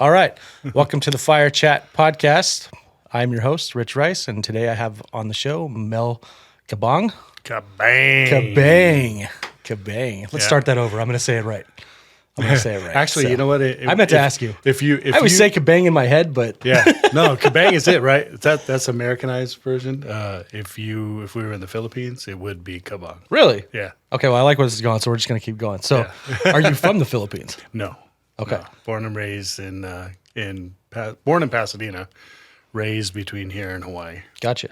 All right. Welcome to the FIREchat podcast. I'm your host, Rich Rice, and today I have on the show Mel Cabang. Cabang. Let's start that over. I'm going to say it right. Actually, you know what? I meant to ask you. If I always say Cabang in my head, but no, Cabang is it, right? That's Americanized version. If we were in the Philippines, it would be Cabang. Really? Yeah. Okay. Well, I like where this is going, so we're just going to keep going. So, are you from the Philippines? No. Okay. No. Born and raised born in Pasadena, raised between here and Hawaii. Gotcha.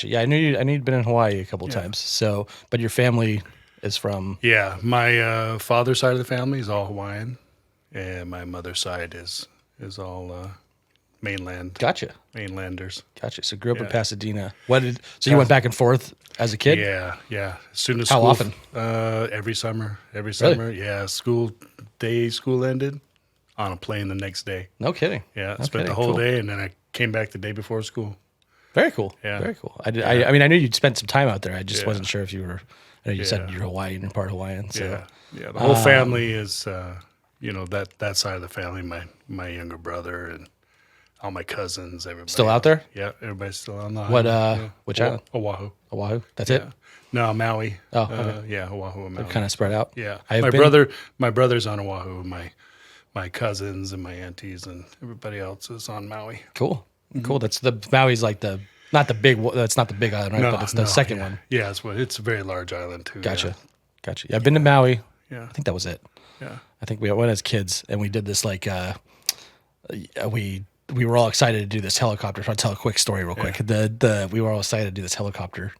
Yeah, I knew you'd been in Hawaii a couple times. So, but your family is from? Yeah, my father's side of the family is all Hawaiian, and my mother's side is all mainland. Gotcha. Mainlanders. Gotcha. So grew up in Pasadena. So you went back and forth as a kid? Yeah. As soon as How school, often? Every summer. Really? Yeah, school ended on a plane the next day. No kidding. Yeah, spent the whole day, and then I came back the day before school. Very cool. Yeah. Very cool. I mean, I knew you'd spent some time out there. I just wasn't sure if you were. I know you said you're Hawaiian, you're part Hawaiian. So. Yeah. The whole family is, that side of the family. My younger brother and all my cousins. Everybody Still out there? Yeah, everybody's still on the What? island. Which island? Oahu. Oahu. That's it. No, Maui. Oh, okay. Oahu and Maui. They're kind of spread out. Yeah, I've my brother's on Oahu. My cousins and my aunties and everybody else is on Maui. Cool. Cool. That's Maui's like not the big. That's not the big island, right? But it's the second one. Yeah, it's a very large island too. Gotcha. Yeah, I've been to Maui. Yeah. I think that was it. Yeah. I think we went as kids and we did this we were all excited to do this helicopter. So I'll tell a quick story real quick. We were all excited to do this helicopter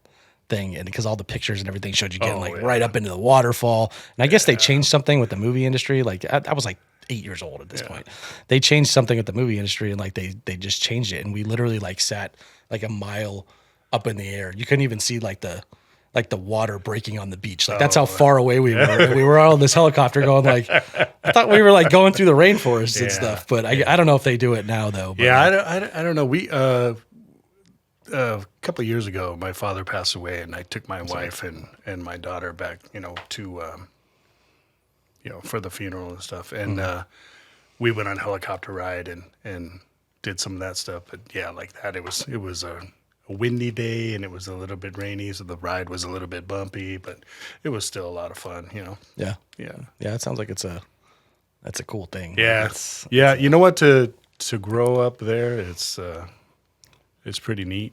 thing, and because all the pictures and everything showed you getting right up into the waterfall. And I guess they changed something with the movie industry. Like I was like 8 years old at this point. They changed something with the movie industry, and they just changed it. And we literally sat like a mile up in the air. You couldn't even see the water breaking on the beach. Like that's how far away we were. And we were all in this helicopter going I thought we were going through the rainforest and stuff. But I don't know if they do it now though. But, I don't know. We a couple of years ago, my father passed away, and I took my wife and my daughter back, to for the funeral and stuff. And we went on a helicopter ride and did some of that stuff. But yeah, like that, it was a windy day, and it was a little bit rainy, so the ride was a little bit bumpy, but it was still a lot of fun, Yeah. It sounds like that's a cool thing. Yeah, you know what? To grow up there, it's pretty neat.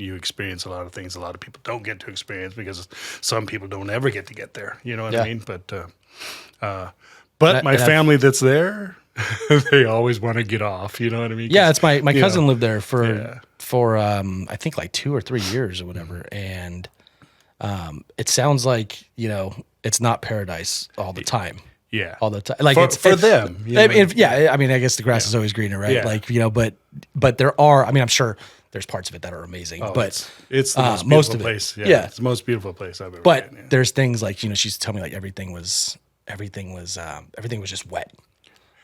You experience a lot of things a lot of people don't get to experience because some people don't ever get there. You know what I mean? But my family that's there, they always want to get off. You know what I mean? Yeah, it's my cousin lived there for I think 2 or 3 years or whatever, and it sounds like it's not paradise all the time. Yeah, all the time. It's for them. I mean, I guess the grass is always greener, right? Yeah. But there are. I mean, I'm sure there's parts of it that are amazing. But it's the most beautiful place. Yeah, it's the most beautiful place I've ever been. But there's things she's telling me everything was just wet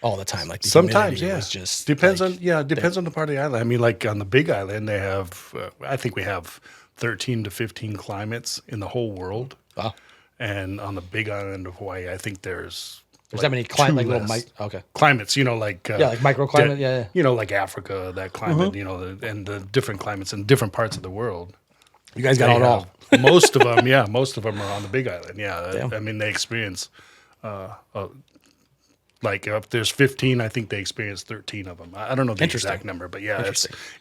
all the time. The sometimes, was just depends on the part of the island. I mean, on the Big Island, they have I think we have 13 to 15 climates in the whole world. Wow. And on the Big Island of Hawaii, I think there's that many climates, climates, like microclimate, like Africa, that climate, and the different climates in different parts of the world. You guys got it all. Most of them are on the Big Island. Yeah, damn. I mean they experience, if there's 15, I think they experience 13 of them. I don't know the exact number, but yeah,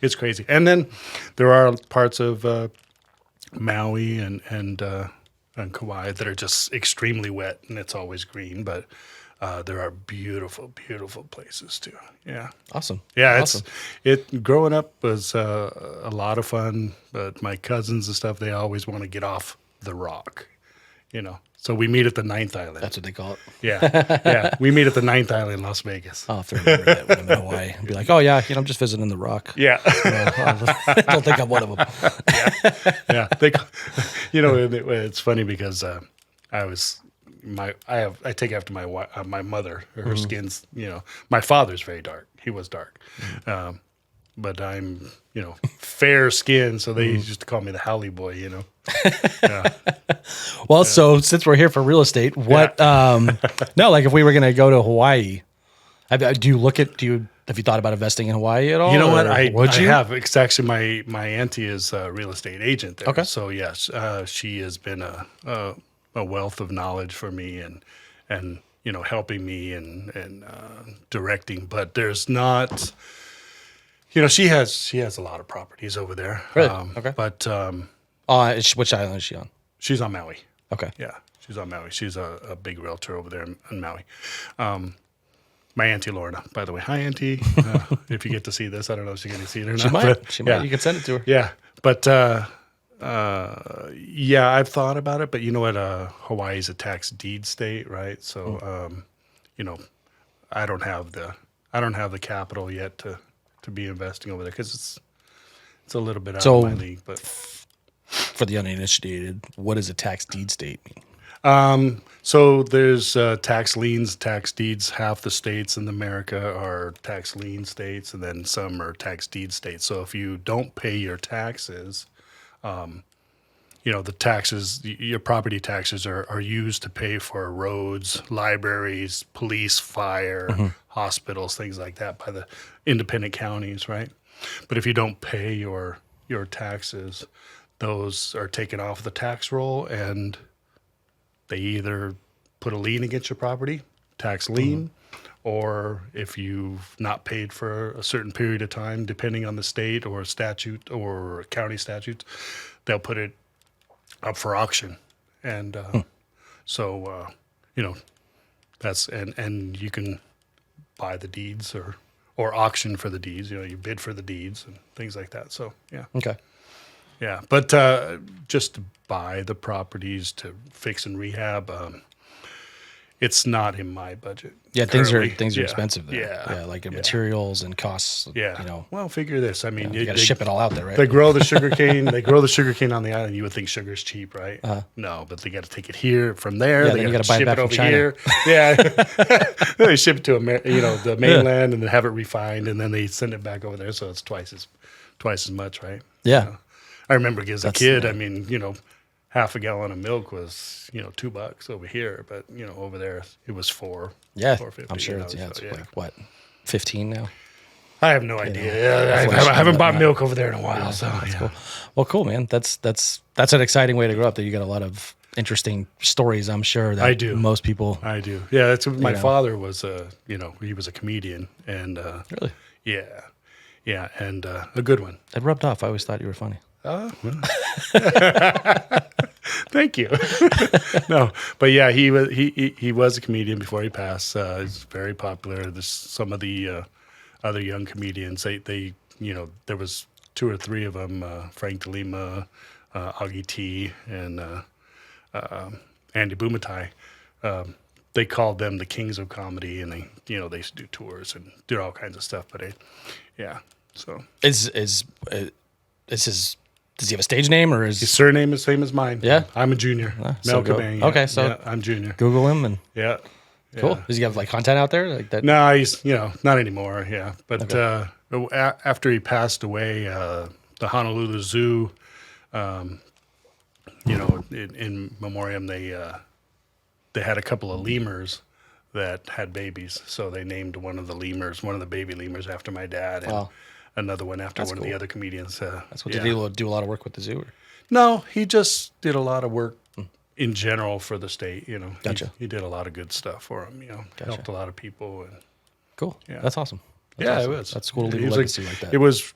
it's crazy. And then there are parts of Maui and Kauai that are just extremely wet, and it's always green, but there are beautiful, beautiful places too. Yeah. Awesome. Yeah. Awesome. Growing up was a lot of fun, but my cousins and stuff, they always want to get off the rock, So we meet at the 9th Island. That's what they call it. Yeah. We meet at the 9th Island in Las Vegas. I'll have to remember that when I'm in Hawaii. And be like, oh, yeah, I'm just visiting the rock. Yeah. I don't think I'm one of them. Yeah. It's funny because I take after my mother. Her skin's, my father's very dark. He was dark. But I'm, fair skin, so they used to call me the Haole boy, Yeah. Well, so since we're here for real estate, what, if we were going to go to Hawaii, Do you have you thought about investing in Hawaii at all? You know what? Would you? I have. It's actually my auntie is a real estate agent there. Okay. So yes, she has been a wealth of knowledge for me and helping me and directing. But there's not. She has a lot of properties over there. Really? Okay. But Which island is she on? she's on Maui. Okay. Yeah, she's on Maui. She's a big realtor over there in Maui. My Auntie Lorna, by the way. Hi, Auntie. If you get to see this, I don't know if she's going to see it or not. She might. But, She might. You can send it to her. Yeah. But, I've thought about it. But you know what? Hawaii's a tax deed state, right? So, I don't have the capital yet to be investing over there because it's a little bit out of my league. But for the uninitiated, what does a tax deed state mean? So there's tax liens, tax deeds. Half the states in America are tax lien states, and then some are tax deed states. So if you don't pay your taxes, the taxes, your property taxes are used to pay for roads, libraries, police, fire, hospitals, things like that by the independent counties, right? But if you don't pay your taxes, those are taken off the tax roll, and they either put a lien against your property, tax lien, or if you've not paid for a certain period of time, depending on the state or statute or county statutes, they'll put it up for auction. And so, that's, and you can buy the deeds or auction for the deeds, you bid for the deeds and things like that. So, yeah. Okay. Yeah, but just to buy the properties to fix and rehab, it's not in my budget. Yeah, currently. things are expensive there. Yeah, like materials and costs. Yeah. Well, figure this. I mean, you got to ship it all out there, right? They grow the sugar cane. They grow the sugar cane on the island. You would think sugar's cheap, right? No, but they got to take it here from there. Yeah, they then you got to buy it ship back it from over China. here. Yeah, then they ship it to the mainland and then have it refined, and then they send it back over there. So it's twice as much, right? Yeah. I remember as a kid, I mean, half a gallon of milk was, $2 over here, but over there it was $4. Yeah, $4.50, I'm sure it's like what, 15 now? I have no idea. I haven't bought milk over there in a while, so that's cool. Well, cool, man. That's an exciting way to grow up. That you got a lot of interesting stories. I'm sure that I do. Most people. I do. Yeah, that's my father was. He was a comedian, and Really? yeah, and a good one. It rubbed off. I always thought you were funny. Thank you. No, but yeah, he was a comedian before he passed. He's very popular. There's some of the other young comedians. They there was 2 or 3 of them. Frank DeLima, Augie T, and Andy Bumatai. They called them the kings of comedy, and they used to do tours and do all kinds of stuff. But so does he have a stage name or is his surname is the same as mine? Yeah, I'm a junior. So Mel Cabang. Yeah. Okay, so I'm junior. Google him and cool. Does he have like content out there like that? No, he's not anymore. Yeah, but after he passed away, the Honolulu Zoo, in memoriam, they had a couple of lemurs that had babies, so they named one of the baby lemurs after my dad, and another one after one of the other comedians. That's what they do a lot of work with the zoo. Or? No, he just did a lot of work in general for the state. Gotcha. He did a lot of good stuff for him. Helped a lot of people. And cool. Yeah, that's awesome. It was. That's cool to leave a legacy like that. It was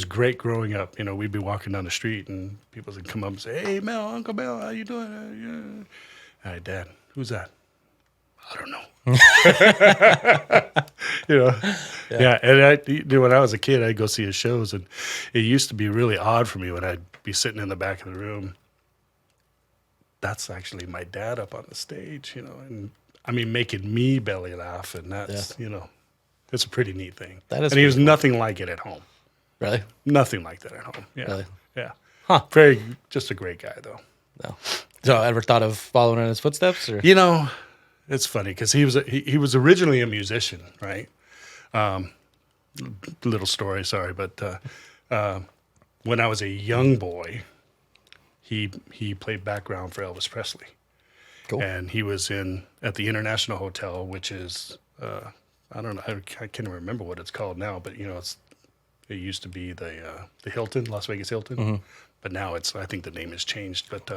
great growing up. We'd be walking down the street and people would come up and say, "Hey, Mel, Uncle Mel, how you doing?" Hi, Dad. Who's that? I don't know. Yeah. And when I was a kid, I'd go see his shows, and it used to be really odd for me when I'd be sitting in the back of the room. That's actually my dad up on the stage, and I mean, making me belly laugh, and that's it's a pretty neat thing. That is, and he was nothing like it at home. Really? Nothing like that at home. Yeah. Really? Yeah. Huh. Just a great guy, though. No. So, ever thought of following in his footsteps? Or? It's funny because he was originally a musician, right? Little story, sorry, but when I was a young boy, he played background for Elvis Presley. Cool. And he was at the International Hotel, which is I don't know. I can't even remember what it's called now, but it used to be the Hilton, Las Vegas Hilton, but now I think the name has changed. But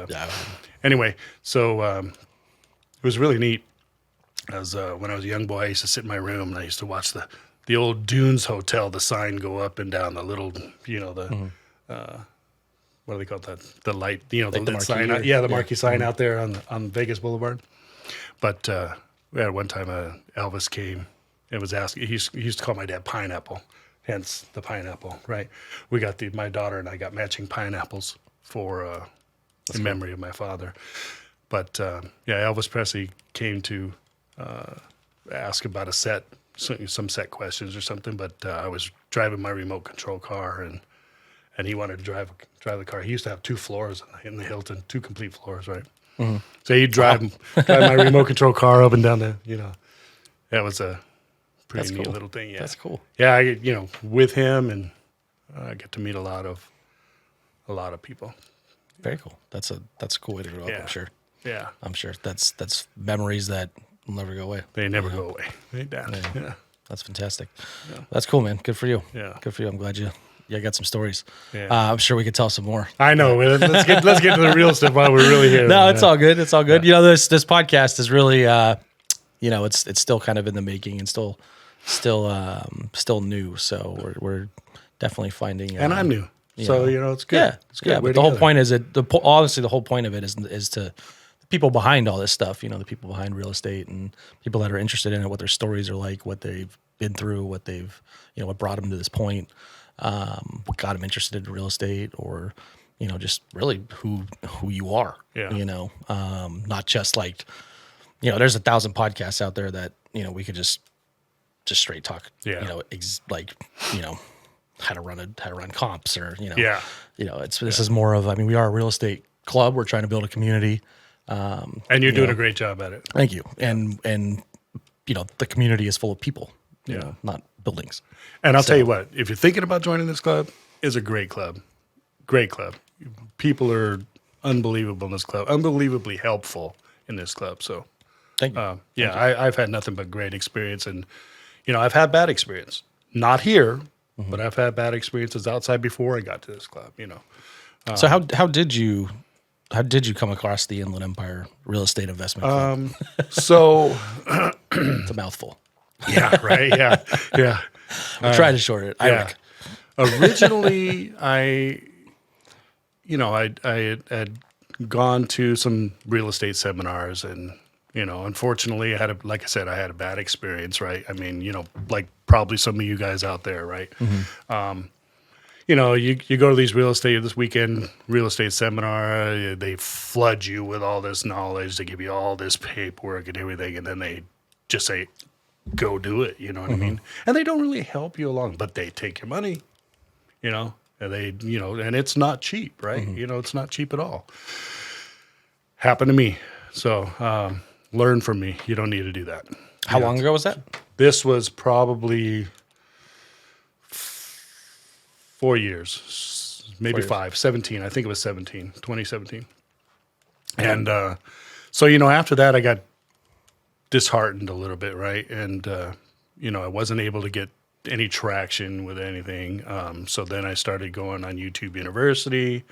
anyway, so it was really neat. As when I was a young boy, I used to sit in my room and I used to watch the old Dunes Hotel, the sign go up and down, the little, what do they call that? The light, the lit sign. The marquee sign out there on Vegas Boulevard. But we had one time Elvis came and was asking. He used to call my dad Pineapple, hence the pineapple, right? We got my daughter and I got matching pineapples for in memory of my father. But Elvis Presley came to ask about a set, some set questions or something. But I was driving my remote control car and he wanted to drive the car. He used to have 2 floors in the Hilton, 2 complete floors, right? Mm-hmm. So he'd drive my remote control car up and down that was a pretty neat little thing. Yeah, that's cool. Yeah, with him, and I get to meet a lot of people. Very cool. That's a cool way to grow up. I'm sure. Yeah, I'm sure that's memories that will never go away. They never go away. They don't. Yeah. That's fantastic. Yeah. That's cool, man. Good for you. Yeah, good for you. I'm glad you got some stories. Yeah. I'm sure we could tell some more. I know. Let's get to the real stuff while we're really here. No, it's all good. It's all good. Yeah. This podcast is really, it's still kind of in the making and still new. So we're definitely finding. And I'm new, so it's good. Yeah, it's good. Yeah, but the whole point is obviously the whole point of it is to the people behind all this stuff. The people behind real estate and people that are interested in it, what their stories are like, what they've been through, what they've what brought them to this point. What got them interested in real estate, or just really who you are. Not just like there's 1,000 podcasts out there that we could just straight talk. How to run comps, or this is more of, we are a real estate club. We're trying to build a community, and you're doing a great job at it. Thank you. And the community is full of people. Not buildings. And I'll tell you what, if you're thinking about joining this club, it's a great club. Great club. People are unbelievable in this club, unbelievably helpful in this club. So, thank you. I've had nothing but great experience. And, I've had bad experience. Not here, but I've had bad experiences outside before I got to this club, So how did you come across the Inland Empire Real Estate Investment Club? It's a mouthful. Yeah, right. Yeah. We'll try to shorten it. IEREIC. Originally, I had gone to some real estate seminars, and unfortunately, I had a bad experience. Right. I mean, like probably some of you guys out there, right? Mm-hmm. You go to this weekend real estate seminar. They flood you with all this knowledge. They give you all this paperwork and everything, and then they just say, go do it, what I mean? And they don't really help you along, but they take your money, and and it's not cheap, right? It's not cheap at all. Happened to me. So, learn from me. You don't need to do that. How long ago was that? This was probably 4 years, maybe 5, 17. I think it was 2017. And, so, after that, I got disheartened a little bit, right? And I wasn't able to get any traction with anything. So then I started going on YouTube University,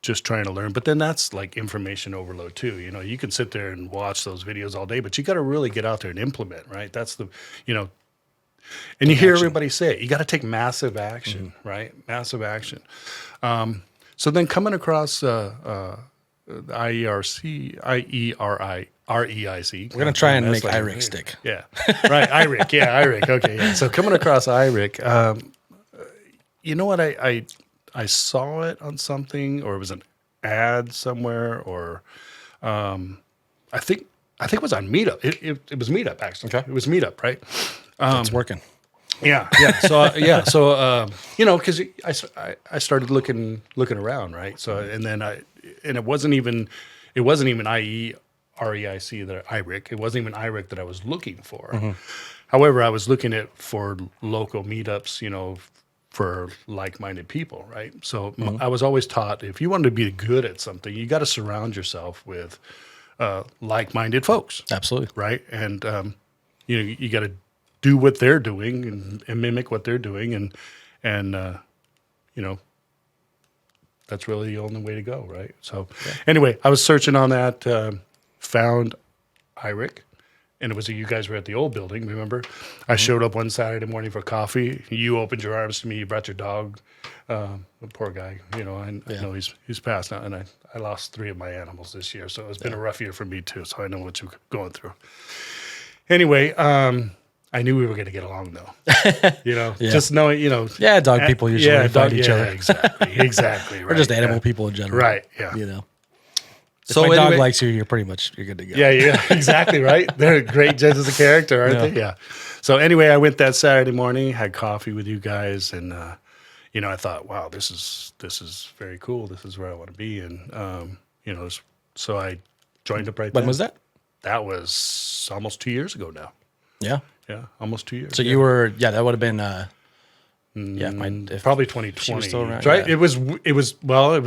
just trying to learn. But then that's like information overload too. You can sit there and watch those videos all day, but you got to really get out there and implement, right? That's the, and you hear everybody say it. You got to take massive action, right? Massive action. So then coming across IEREIC. We're going to try and make IEREIC stick. Yeah. Right. IEREIC. Yeah. IEREIC. Okay. Yeah. So coming across IEREIC, you know what? I saw it on something, or it was an ad somewhere, or I think it was on Meetup. It was Meetup, actually. Okay. It was Meetup, right? It's working. Yeah. So because I started looking around, right? So and it wasn't even IEREIC IEREIC. It wasn't even IEREIC that I was looking for. Mm-hmm. However, I was looking at for local meetups, for like-minded people, right? So I was always taught, if you want to be good at something, you got to surround yourself with like-minded folks. Absolutely. Right? And you got to do what they're doing and mimic what they're doing, and you know, that's really the only way to go, right? So anyway, I was searching on that, found IEREIC, and it was you guys were at the old building, remember? I showed up one Saturday morning for coffee. You opened your arms to me. You brought your dog. The poor guy, you know, I know he's passed now, and I lost 3 of my animals this year, so it's been a rough year for me too, so I know what you're going through. Anyway, I knew we were going to get along though. You know, just knowing, you know. Yeah, dog people usually find each other. Exactly. Right. Or just animal people in general. Right, yeah. You know. If my dog likes you, you're good to go. Yeah, exactly, right? They're great judges of character, aren't they? Yeah. So anyway, I went that Saturday morning, had coffee with you guys, and you know, I thought, wow, this is very cool. This is where I want to be, and you know, so I joined up right there. When was that? That was almost 2 years ago now. Yeah. Yeah, almost 2 years. So you were, that would have been, probably 2020, still around, right? yeah. It was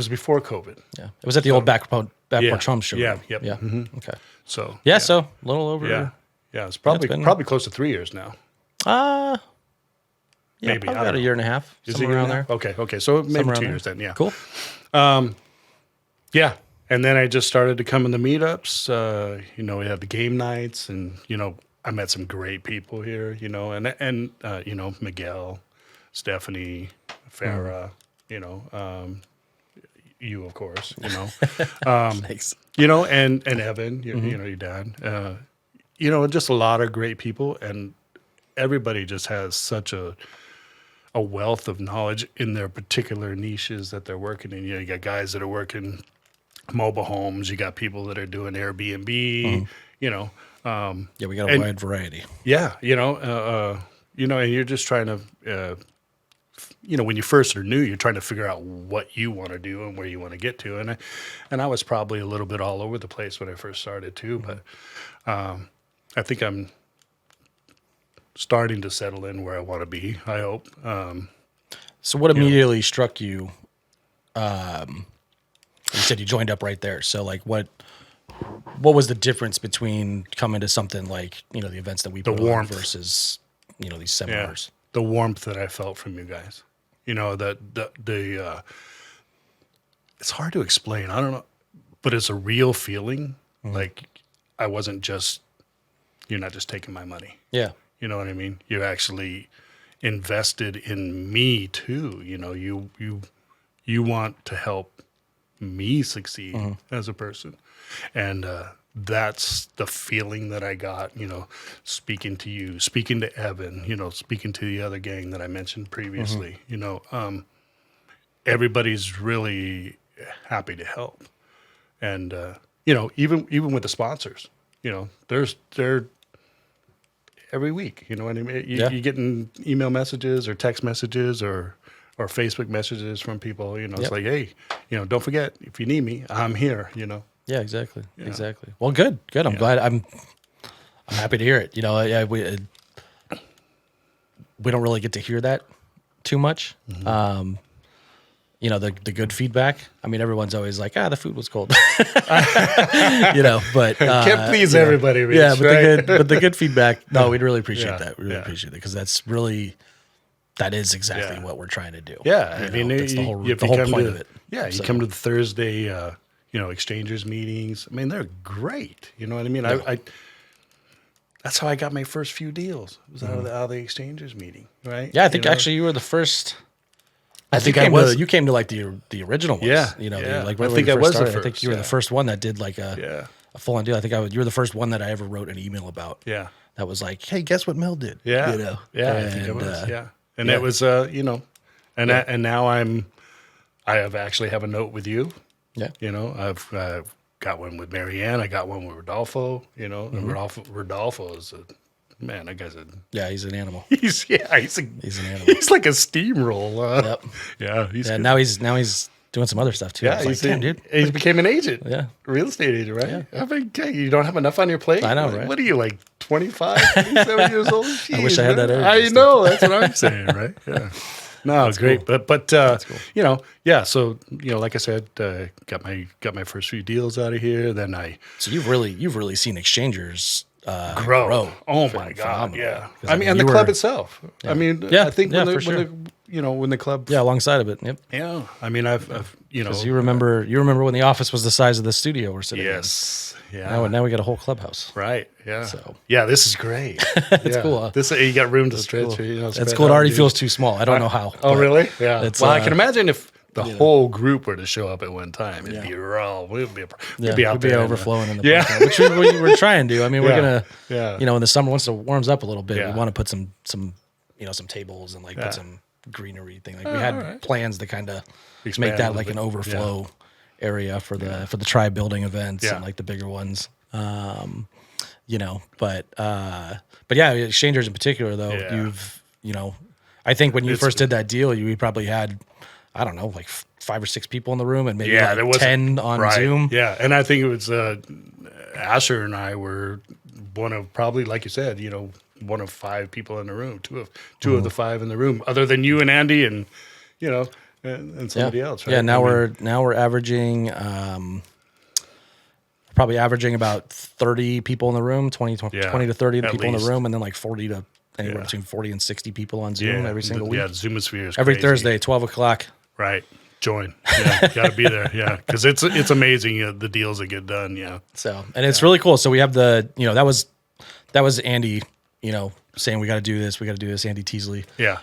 before COVID. Yeah, it was at the old Backport Trump show. Yeah, yep. Yeah. Mm-hmm. Okay. So so a little over. Yeah, it's probably close to 3 years now. Maybe probably about a year and a half, somewhere around there. Okay, so maybe 2 years then. Yeah, cool. Yeah, and then I just started to come in the meetups. You know, we had the game nights, and you know, I met some great people here. You know, and you know, Miguel, Stephanie, Farah. You know, you of course. You know, Thanks. You know, and Evan. You know, your dad. You know, just a lot of great people, and everybody just has such a wealth of knowledge in their particular niches that they're working in. You know, you got guys that are working mobile homes. You got people that are doing Airbnb. You know, we got a wide variety. Yeah, you know, and you're just trying to, you know, when you first are new, you're trying to figure out what you want to do and where you want to get to. And I was probably a little bit all over the place when I first started too, but I think I'm starting to settle in where I want to be, I hope. So what immediately struck you? You said you joined up right there. So like what was the difference between coming to something like, you know, the events that we put on versus, you know, these seminars? Yeah. The warmth that I felt from you guys. You know, the it's hard to explain. I don't know, but it's a real feeling. Like I wasn't just, you're not just taking my money. Yeah. You know what I mean? You actually invested in me too. You know, you want to help me succeed as a person. And that's the feeling that I got, you know, speaking to you, speaking to Evan, you know, speaking to the other gang that I mentioned previously. You know, everybody's really happy to help. And, you know, even with the sponsors, you know, they're every week, you know what I mean? You're getting email messages or text messages or Facebook messages from people, you know, it's like, hey, you know, don't forget, if you need me, I'm here, you know? Yeah, exactly. Yeah. Exactly. Well, good. I'm glad. I'm happy to hear it. You know, we don't really get to hear that too much. You know, the good feedback. I mean, everyone's always like, the food was cold. You know, but can't please everybody. Rich, yeah, but right? the good feedback. No, we'd really appreciate that. We really appreciate it because that is exactly what we're trying to do. Yeah, I mean, that's the whole point of it. Yeah, you come to the Thursday, you know, exchangers meetings. I mean, they're great. You know what I mean? Yeah. I that's how I got my first few deals. It was out of the exchangers meeting, right? Yeah, I think actually you were the first. I think you came to like the original ones. Yeah, you know, yeah. like I think I was the first. I think you were the first one that did like a full on deal. I think you were the first one that I ever wrote an email about. Yeah, that was like, hey, guess what Mel did? Yeah, you know, I think it was. And it was you know, and now I have a note with you. Yeah, you know, I've got one with Marianne. I got one with Rodolfo. You know, and Rodolfo is man, that guy's he's an animal. He's an animal. He's like a steamroll. Yeah, now he's doing some other stuff too. Yeah, dude. He became an agent. Yeah, real estate agent, right? Yeah. I mean, you don't have enough on your plate. I know, right? What are you, like 25, 27 years old? Jeez, I wish I had that. I know. That's what I'm saying, right? Yeah. No, it's great, cool. but cool. You know, yeah. So you know, like I said, got my first few deals out of here. Then so you've really seen exchangers grow. Oh my God. Yeah. I mean, and the club itself. Yeah. I mean, Yeah, I think yeah, when for sure. when the club, Yeah, alongside of it. Yep. yeah. I mean, I've you know, Because you remember when the office was the size of the studio we're sitting yes, in. yeah. Now we got a whole clubhouse. Right. Yeah. So. Yeah, this is great. It's Yeah. cool. Huh? This you got room to stretch. Cool. You know, It's spread cool. It out, already dude. feels too small. I don't know how. Oh, but really? Yeah. It's, Well, I can imagine if the whole group were to show up at one time, it'd Yeah. be raw. We'd be Yeah, out we'd be there overflowing in the yeah. parking lot, which we're trying to. I mean, we're gonna, Yeah. you know, in the summer once it warms up a little bit, Yeah. we want to put some, you know, some tables and like Yeah. put some greenery thing. Like we had right. plans to kind of Expand make a that little like an bit. overflow area for the tri building events Yeah. and like the bigger ones. You know, but yeah, exchangers in particular though, Yeah. you know, I think when you It's- first did that deal, you probably had, I don't know, like 5 or 6 people in the room and maybe Yeah, like there was 10 on right. Zoom. Yeah, and I think it was Asher and I were one of probably, like you said, you know, one of 5 people in the room, two of Mm-hmm. the 5 in the room, other than you and Andy and you know and somebody else. Right? Yeah, now I mean, we're averaging probably averaging about 30 people in the room, 20 to 30 at people in least. the room, and then like 40 to anywhere between 40 and 60 people on Zoom every single week. Yeah, Zoomosphere is Every crazy. Thursday, 12 o'clock. Right. Join. Yeah, got to be there. Yeah, because it's amazing the deals that get done. Yeah. So, and it's really cool. So we have you know, that was Andy, you know, saying we got to do this, Andy Teasley. Yeah.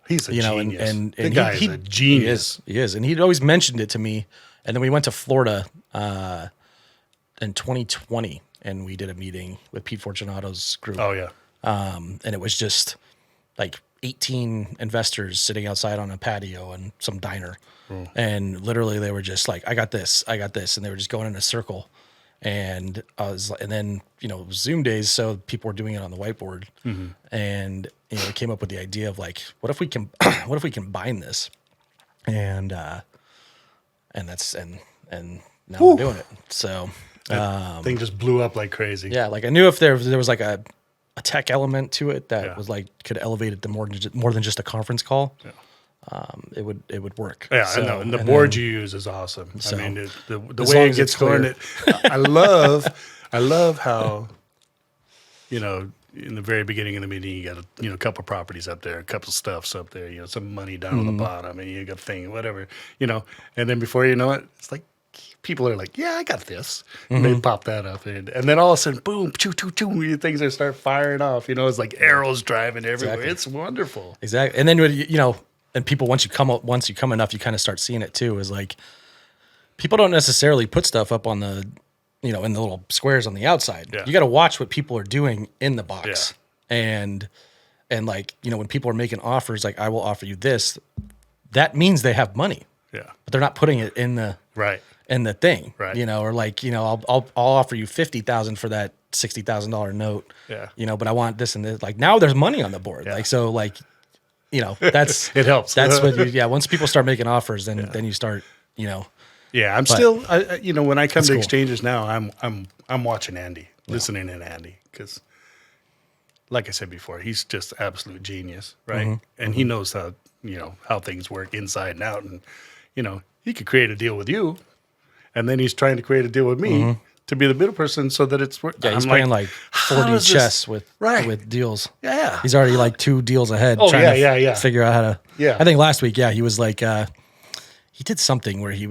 He's a You know, genius. and the guy is a genius. He is. And he'd always mentioned it to me. And then we went to Florida in 2020 and we did a meeting with Pete Fortunato's group. Oh yeah. And it was just like 18 investors sitting outside on a patio and some diner. And literally they were just like, I got this. And they were just going in a circle. And and then, you know, it was Zoom days. So people were doing it on the whiteboard and, you know, we came up with the idea of like, what if we combine this? And now we're doing it. So, Thing just blew up like crazy. yeah, like I knew if there was like a tech element to it that Yeah. was like could elevate it to more than just a conference call, it would work. Yeah, So, I know. And the and board then- you use is awesome. So, I mean, the as way long it as gets it's clear. going, I love how, you know, in the very beginning of the meeting, you got a couple properties up there, a couple stuffs up there, you know, some money down on the bottom, and you got a thing, whatever, you know, and then before you know it, it's like people are like, yeah, I got this. And they pop that up. And then all of a sudden, boom, choo, choo, choo, things are start firing off. You know, it's like arrows driving everywhere. Exactly. It's wonderful. Exactly. And then you know, and people once you come enough, you kind of start seeing it too. Is like people don't necessarily put stuff up on the, you know, in the little squares on the outside. Yeah. You got to watch what people are doing in the box. And like, you know, when people are making offers, like I will offer you this, that means they have money, Yeah. but they're not putting it in the Right. thing, Right. you know, or like, you know, I'll offer you $50,000 for that $60,000 note, Yeah. you know, but I want this and this. Like now there's money on the board, Yeah. like so, like, you know, that's It helps. That's what once people start making offers, then you start, you know, Yeah, I'm still, you know, when I come to cool. exchanges now, I'm watching Andy, listening in Andy, because, like I said before, he's just absolute genius, right? And he knows how, you know, how things work inside and out, and you know, he could create a deal with you, and then he's trying to create a deal with me to be the middle person so that it's yeah, he's I'm playing like how 4D does this- chess with Right. deals. Yeah. He's already like 2 deals ahead. Oh, trying yeah, to yeah. figure out how to. Yeah. I think last week, he was like, he did something where he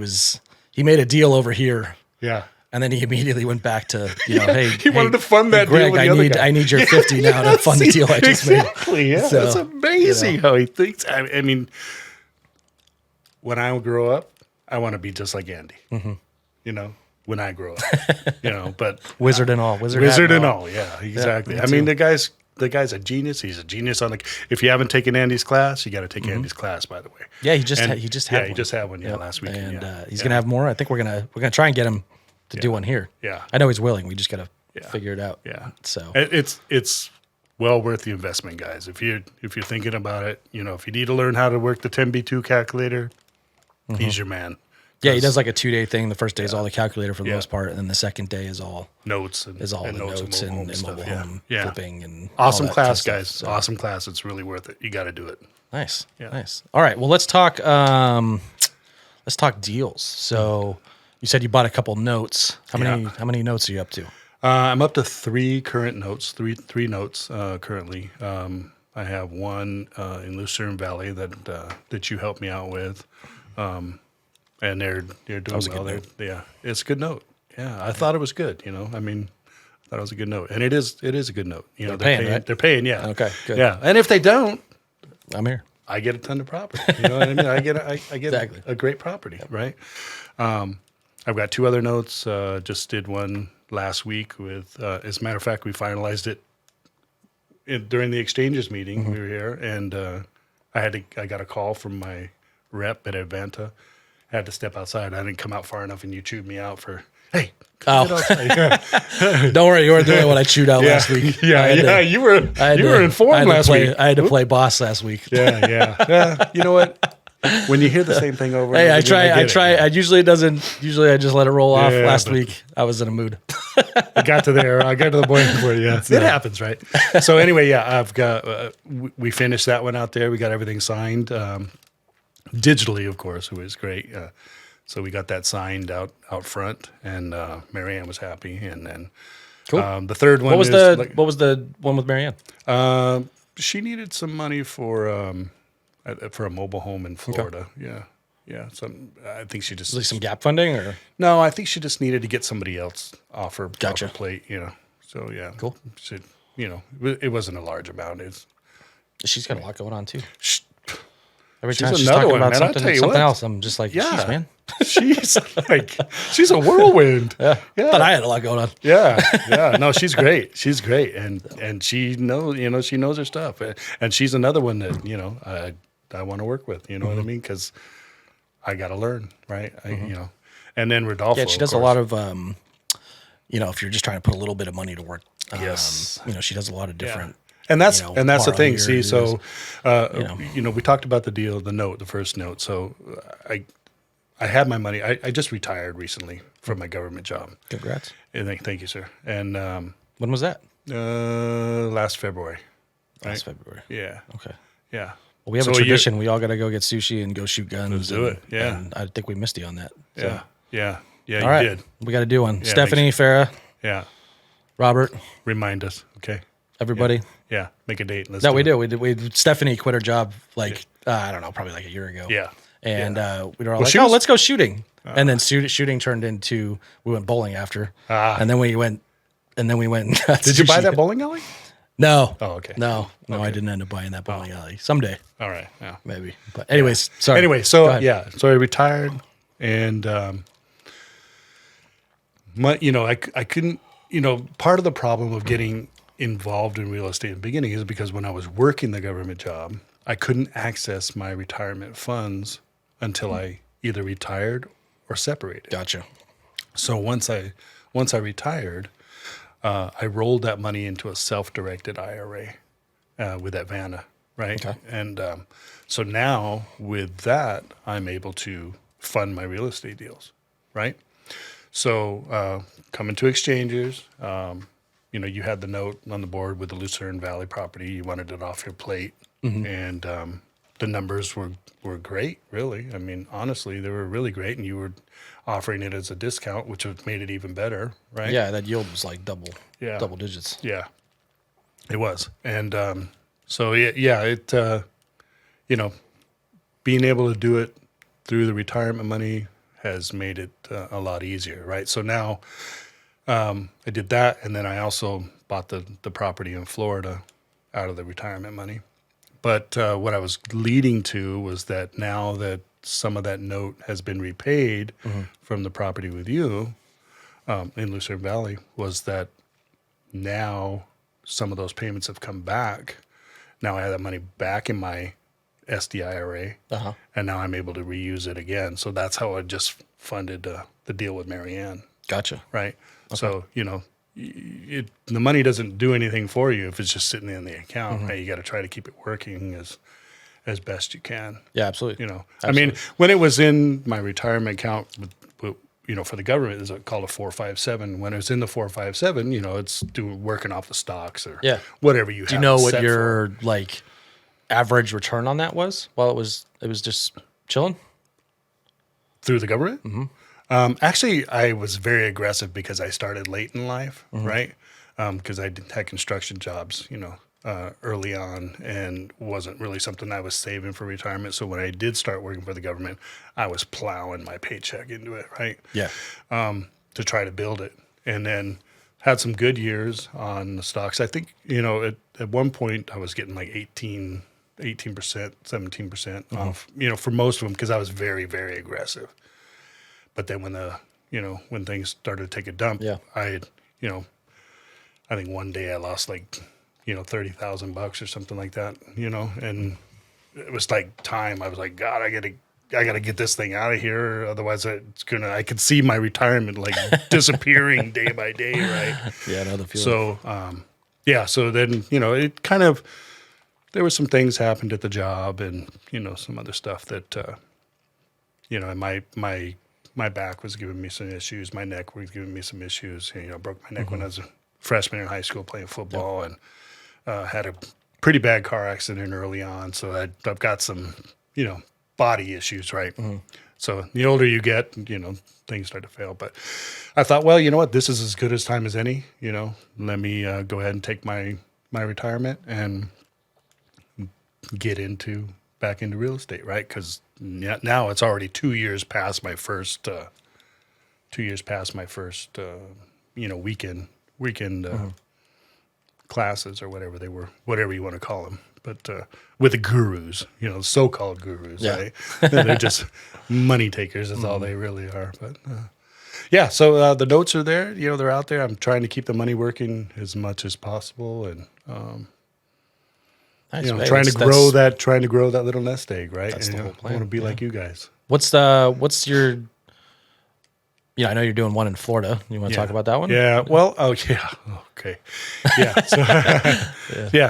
made a deal over here. Yeah. And then he immediately went back to, you know, hey, He wanted to fund that Greg, deal with the other guy. I need your 50 now to fund the deal I just Exactly. Yeah. So, It's amazing you know. how he thinks. I mean, when I grow up, I want to be just like Andy. You know, when I grow up, you know, but made. Wizard and all. Wizard and all. all. Yeah, exactly. me I mean, too. the guy's a genius. He's a genius on the. If you haven't taken Andy's class, you got to take Andy's class. By the way. Yeah, he just And- had one. he just had one. Yeah, Yep. last weekend. And yeah. he's Yeah. gonna have more. I think we're gonna try and get him to do one here. Yeah. I know he's willing. We just gotta Yeah. figure it out. Yeah. So It's well worth the investment, guys. If you're thinking about it, you know, if you need to learn how to work the 10B2 calculator, he's your man. yeah, he does like a 2-day thing. The first day is all the calculator for the Yeah. most part, and then the second day is all Notes and the notes and mobile stuff. home Yeah. flipping and all Awesome that kind of class, stuff. guys. So, Awesome class. It's really worth it. You got to do it. nice, Yeah. nice. All right, well let's talk deals. So you said you bought a couple notes. How many notes are you up to? I'm up to three current notes, three notes currently. I have one in Lucerne Valley that you helped me out with, and they're doing well. Yeah, it's a good note. Yeah, I thought it was good. I mean, I thought it was a good note, and it is a good note. They're paying, right? They're paying. Yeah. Okay. Good. Yeah, and if they don't, I'm here. I get a ton of property. You know what I mean? I get Exactly. a great property, right? I've got two other notes. Just did one last week with. As a matter of fact, we finalized it during the exchanges meeting. We were here, and I got a call from my rep at Advanta. I had to step outside. I didn't come out far enough, and you chewed me out for. Hey. Don't worry, you weren't the only one I chewed out last week. You were informed last week. I had to play boss last week. Yeah. You know what? When you hear the same thing over, Hey, and over I again, try. Usually I just let it roll off. Last week I was in a mood. I got to the point where it happens, right? So anyway, I've got. We finished that one out there. We got everything signed digitally, of course. It was great. So we got that signed out front, and Marianne was happy. And then cool. The third one. What was the one with Marianne? She needed some money for a mobile home in Florida. Okay. Yeah. So I think she just like some gap funding, or no. I think she just needed to get somebody else off her Gotcha. plate. So yeah, cool. She, it wasn't a large amount. She's got a lot going on too. Every She's time she's another talking one, about man. something else, I'm just like, jeez, man. She's a whirlwind. Yeah. But I had a lot going on. Yeah. No, she's great. She's great, and she knows. She knows her stuff, and she's another one that I want to work with. You know what I mean? Because I got to learn, right? And then Rodolfo. Yeah, she does a lot of, if you're just trying to put a little bit of money to work. Yes. She does a lot of different. Yeah. And that's the thing. See, so we talked about the first note. So I had my money. I just retired recently from my government job. Congrats. And thank you, sir. And when was that? Last February. Right? Last February. Yeah. Okay. Yeah. Well, we have a tradition. We all got to go get sushi and go shoot guns. Let's do it. Yeah. And I think we missed you on that. So. Yeah. All right. You did. We got to do one. Yeah, Stephanie, Farah. Yeah. Robert. Remind us. Okay. Everybody. Yeah. Make a date. No, we did. Stephanie quit her job I don't know, probably like a year ago. Yeah. And we were all let's go shooting. And then shooting turned into, we went bowling after. And then we went. And got Did you buy that bowling alley? No. Oh, okay. No, I didn't end up buying that bowling alley. Someday. All right. Yeah. Maybe. But anyways, sorry. Anyway, so so I retired, and I couldn't. Part of the problem of getting involved in real estate in the beginning is because when I was working the government job, I couldn't access my retirement funds until I either retired or separated. Gotcha. So once I retired, I rolled that money into a self-directed IRA with Advanta, right? Okay. And so now with that, I'm able to fund my real estate deals, right? So coming to exchanges, you had the note on the board with the Lucerne Valley property. You wanted it off your plate, and the numbers were great, really. I mean, honestly, they were really great, and you were offering it as a discount, which made it even better, right? Yeah, that yield was like double digits. Yeah, it was. And so, it, being able to do it through the retirement money has made it a lot easier, right? So now I did that, and then I also bought the property in Florida out of the retirement money. But what I was leading to was that now that some of that note has been repaid from the property with you in Lucerne Valley, was that now some of those payments have come back. Now I have that money back in my SDIRA, and now I'm able to reuse it again. So that's how I just funded the deal with Marianne. Gotcha. Right. Okay. So, the money doesn't do anything for you if it's just sitting in the account. Right? You got to try to keep it working as best you can. Yeah, absolutely. Absolutely. I mean, when it was in my retirement account, for the government, it's called a 457. When it's in the 457, it's working off the stocks or whatever you have. Do you know what your average return on that was while it was just chilling through the government? Actually, I was very aggressive because I started late in life, right? Because I had construction jobs, early on, and wasn't really something I was saving for retirement. So when I did start working for the government, I was plowing my paycheck into it, right? Yeah. To try to build it, and then had some good years on the stocks. I think at one point I was getting like 18%, 17% off, for most of them because I was very, very aggressive. But then when things started to take a dump, Yeah. I had, I think one day I lost like, $30,000 or something like that, and it was like time. I was like, God, I gotta get this thing out of here. Otherwise I could see my retirement like disappearing day by day. Right. Yeah. Another feeling. So, so then, it kind of, there were some things happened at the job and, some other stuff that, and my back was giving me some issues. My neck was giving me some issues. Broke my neck when I was a freshman in high school playing football, and had a pretty bad car accident early on. So I've got some, body issues, right? So the older you get, things start to fail. But I thought, well, you know what? This is as good a time as any. Let me go ahead and take my retirement and get back into real estate, right? Because now it's already 2 years past my first, weekend classes or whatever they were, whatever you want to call them. But with the gurus, so-called gurus, right? They're just money takers. That's all they really are. But so the notes are there. They're out there. I'm trying to keep the money working as much as possible, and Nice, trying to grow that little nest egg, right? That's the whole plan. I want to be like you guys. What's your? I know you're doing one in Florida. You want to talk about that one? Yeah. Well. Oh, yeah. Okay. Yeah. So,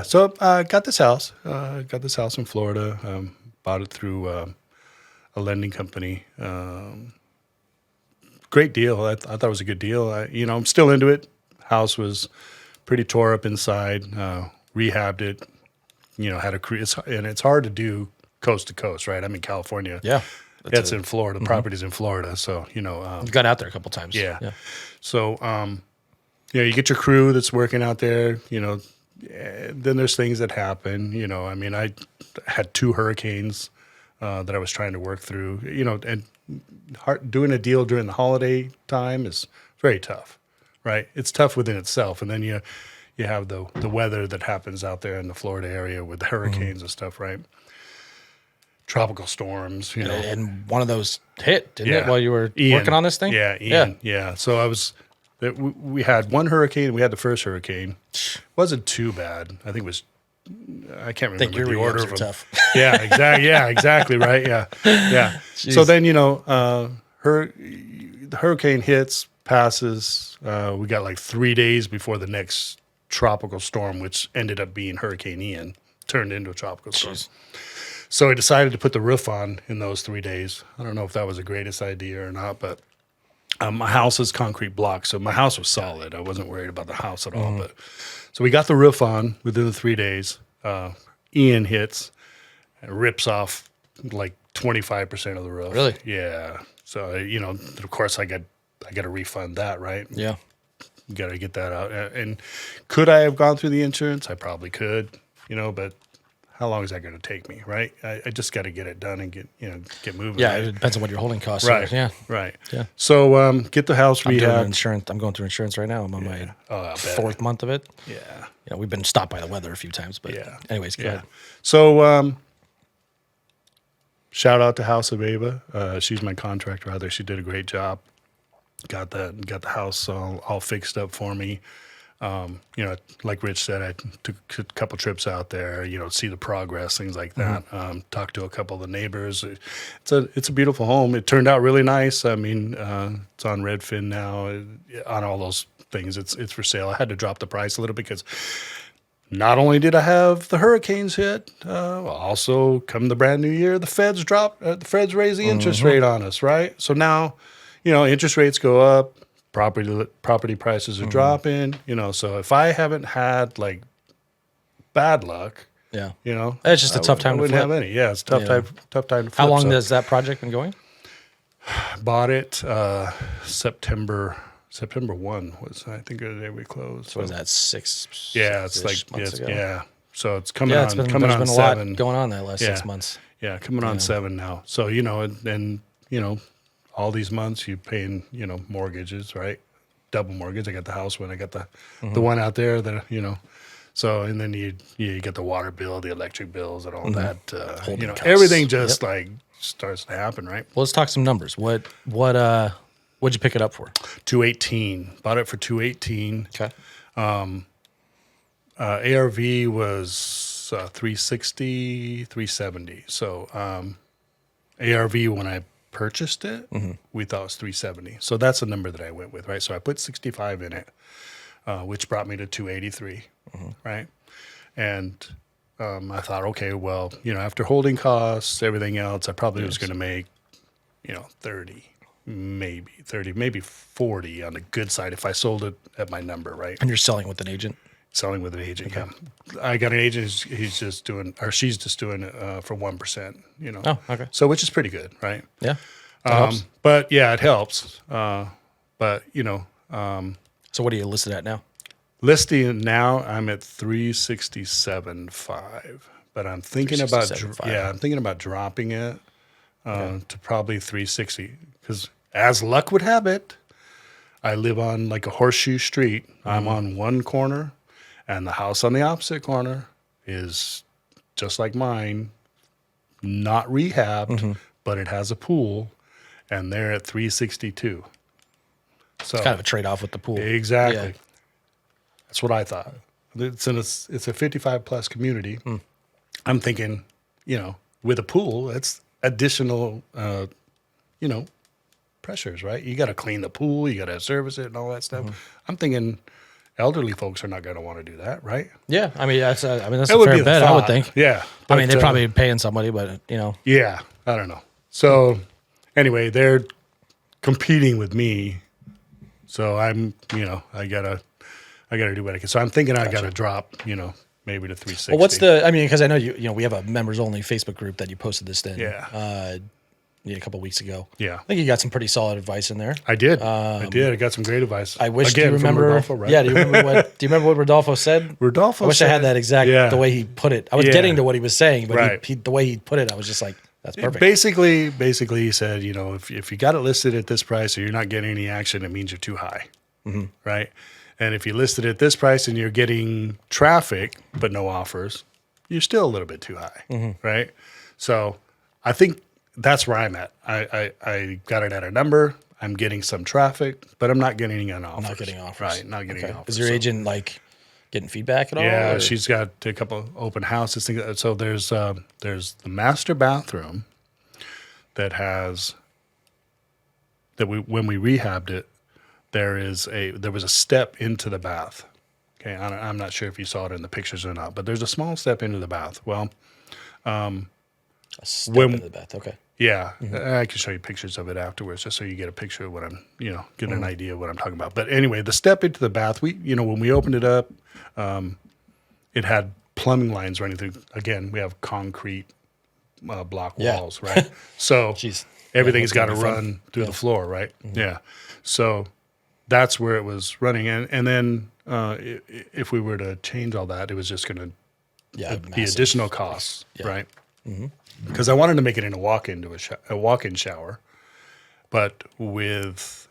So got this house. Got this house in Florida. Bought it through a lending company. Great deal. I thought it was a good deal. I'm still into it. House was pretty tore up inside. Rehabbed it. Had a crew. And it's hard to do coast to coast, right? I'm in California. Yeah. That's in Florida. Property's in Florida. So, You've gone out there a couple times. Yeah. So, you get your crew that's working out there, then there's things that happen, I had 2 hurricanes that I was trying to work through, and doing a deal during the holiday time is very tough, right? It's tough within itself. And then you have the weather that happens out there in the Florida area with the hurricanes and stuff, right? Tropical storms, And one of those hit, didn't it, while you were working on this thing? Yeah, Ian. Yeah. So we had one hurricane. We had the first hurricane. Wasn't too bad. I think it was. I can't remember the order of them. Tough. Yeah, exactly. Yeah, exactly. Right. Yeah. Jeez. So then the hurricane hits, passes. We got like 3 days before the next tropical storm, which ended up being Hurricane Ian, turned into a tropical storm. So I decided to put the roof on in those 3 days. I don't know if that was the greatest idea or not, but my house is concrete block, so my house was solid. I wasn't worried about the house at all. But so we got the roof on within the 3 days. Ian hits and rips off like 25% of the roof. Really? Yeah. So of course I got to refund that, right? Yeah. Got to get that out. And could I have gone through the insurance? I probably could, but how long is that going to take me, right? I just got to get it done and get moving. Yeah, right? it depends on what your holding costs Right. are. Yeah. Right. Yeah. So get the house I'm rehabbed. going through insurance right now. I'm on my 4th month of it. Yeah. We've been stopped by the weather a few times, but anyways, go ahead. So shout out to House of Ava. She's my contractor out there. She did a great job. Got the house all fixed up for me. Like Rich said, I took a couple trips out there, see the progress, things like that. Talked to a couple of the neighbors. It's a beautiful home. It turned out really nice. I mean, it's on Redfin now, on all those things. It's for sale. I had to drop the price a little because not only did I have the hurricanes hit, also come the brand new year, the Feds raised the interest rate on us, right? So now, interest rates go up. Property prices are dropping, so if I haven't had like bad luck, it's just a tough time I to wouldn't flip. have any. Yeah, it's a tough time to flip. How long has that project been going? Bought it September 1 was, I think, the day we closed. So was that 6? Yeah, it's like months ago? yeah. So it's coming Yeah, on there's coming been on a 7. lot going on that last 6 Yeah. months. Yeah, coming on 7 now. So, and all these months you paying, mortgages, right? Double mortgage. I got the house one. I got the one out there that, so, and then you get the water bill, the electric bills and all that, Holding costs. everything just like starts to happen, right? Well, let's talk some numbers. What'd you pick it up for? 218. Bought it for 218. Okay. ARV was 360, 370. So ARV, when I purchased it, we thought it was 370. So that's the number that I went with, right? So I put 65 in it, which brought me to 283, right? And I thought, okay, well, after holding costs, everything else, I probably was going to make, 30, maybe 40 on the good side if I sold it at my number, right? And you're selling with an agent? Selling with an agent, yeah. I got an agent. She's just doing it for 1%. Oh, okay. So which is pretty good, right? Yeah. That helps. But yeah, it helps. So what are you listed at now? Listing now, I'm at 367.5. But I'm thinking about 367.5. I'm thinking about dropping it to probably 360 because as luck would have it, I live on like a horseshoe street. I'm on one corner. And the house on the opposite corner is just like mine, not rehabbed, but it has a pool, and they're at 362. So It's kind of a trade-off with the pool. exactly, Yeah. that's what I thought. It's a 55+ community. I'm thinking, with a pool, it's additional, pressures, right? You got to clean the pool, you got to service it, and all that stuff. I'm thinking. Elderly folks are not going to want to do that, right? Yeah, I mean that's a That fair would be the bet. I would thought. think. Yeah. I mean, but, they're probably paying somebody, but Yeah, I don't know. So anyway, they're competing with me. So I'm, I gotta do what I can. So I'm thinking I gotta drop, maybe to 360. Well, because I know we have a members only Facebook group that you posted this in. Yeah. A couple weeks ago. Yeah. I think you got some pretty solid advice in there. I did. I got some great advice. I wish. Again, do you remember? from Rodolfo, right? Yeah. Do you remember what Rodolfo said? Rodolfo I wish I had that exact the way he put it. I was getting to what he was saying, but Right. the way he put it, I was just like, that's perfect. Basically, he said, if you got it listed at this price or you're not getting any action, it means you're too high, right? And if you list it at this price and you're getting traffic but no offers, you're still a little bit too high, right? So I think that's where I'm at. I got it at a number. I'm getting some traffic, but I'm not getting an offer. Not getting offers. Right, not getting offers. Is your agent getting feedback at all? Yeah, or? she's got a couple open houses. So there's the master bathroom that when we rehabbed it, there was a step into the bath. Okay, I'm not sure if you saw it in the pictures or not, but there's a small step into the bath. Well, a step into the bath. Okay. yeah, I can show you pictures of it afterwards, just so you get a picture of what I'm, get an idea of what I'm talking about. But anyway, the step into the bath, when we opened it up, it had plumbing lines running through. Again, we have concrete block walls, right? So everything's got to run through the floor, right? Yeah. So that's where it was running, and then if we were to change all that, it was just going to be additional costs, right? Because I wanted to make it in a walk-in shower, but with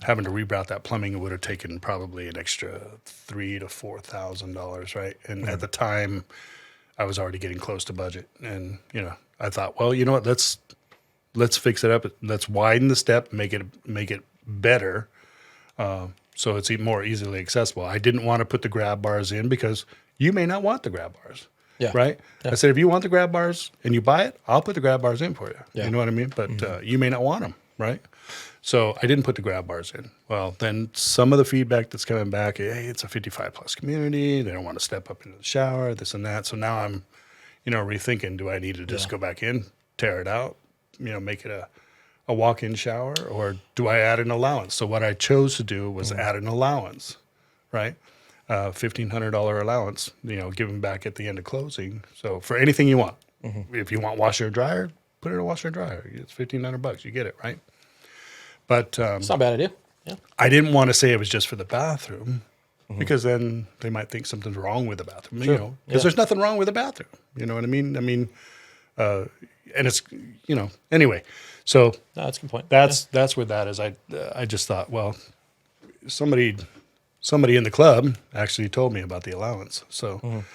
having to reroute that plumbing, it would have taken probably an extra $3,000 to $4,000, right? And at the time, I was already getting close to budget, and I thought, well, you know what? Let's fix it up. Let's widen the step, make it better, so it's more easily accessible. I didn't want to put the grab bars in because you may not want the grab bars. Yeah. Right? Yeah. I said, if you want the grab bars and you buy it, I'll put the grab bars in for you. Yeah. You know what I mean? But you may not want them, right? So I didn't put the grab bars in. Well, then some of the feedback that's coming back, hey, it's a 55+ community. They don't want to step up into the shower, this and that. So now I'm, rethinking, do I need to just go back in, tear it out, make it a walk-in shower, or do I add an allowance? So what I chose to do was add an allowance, right? $1,500 allowance, given back at the end of closing. So for anything you want, if you want washer or dryer, put it in a washer and dryer. It's $1,500. You get it, right? But It's not a bad idea. Yeah. I didn't want to say it was just for the bathroom because then they might think something's wrong with the bathroom, Sure. you know, because there's nothing wrong with the bathroom. You know what I mean? And it's, you know, anyway, so No, that's a good point. that's where that is. I just thought, well, somebody in the club actually told me about the allowance. So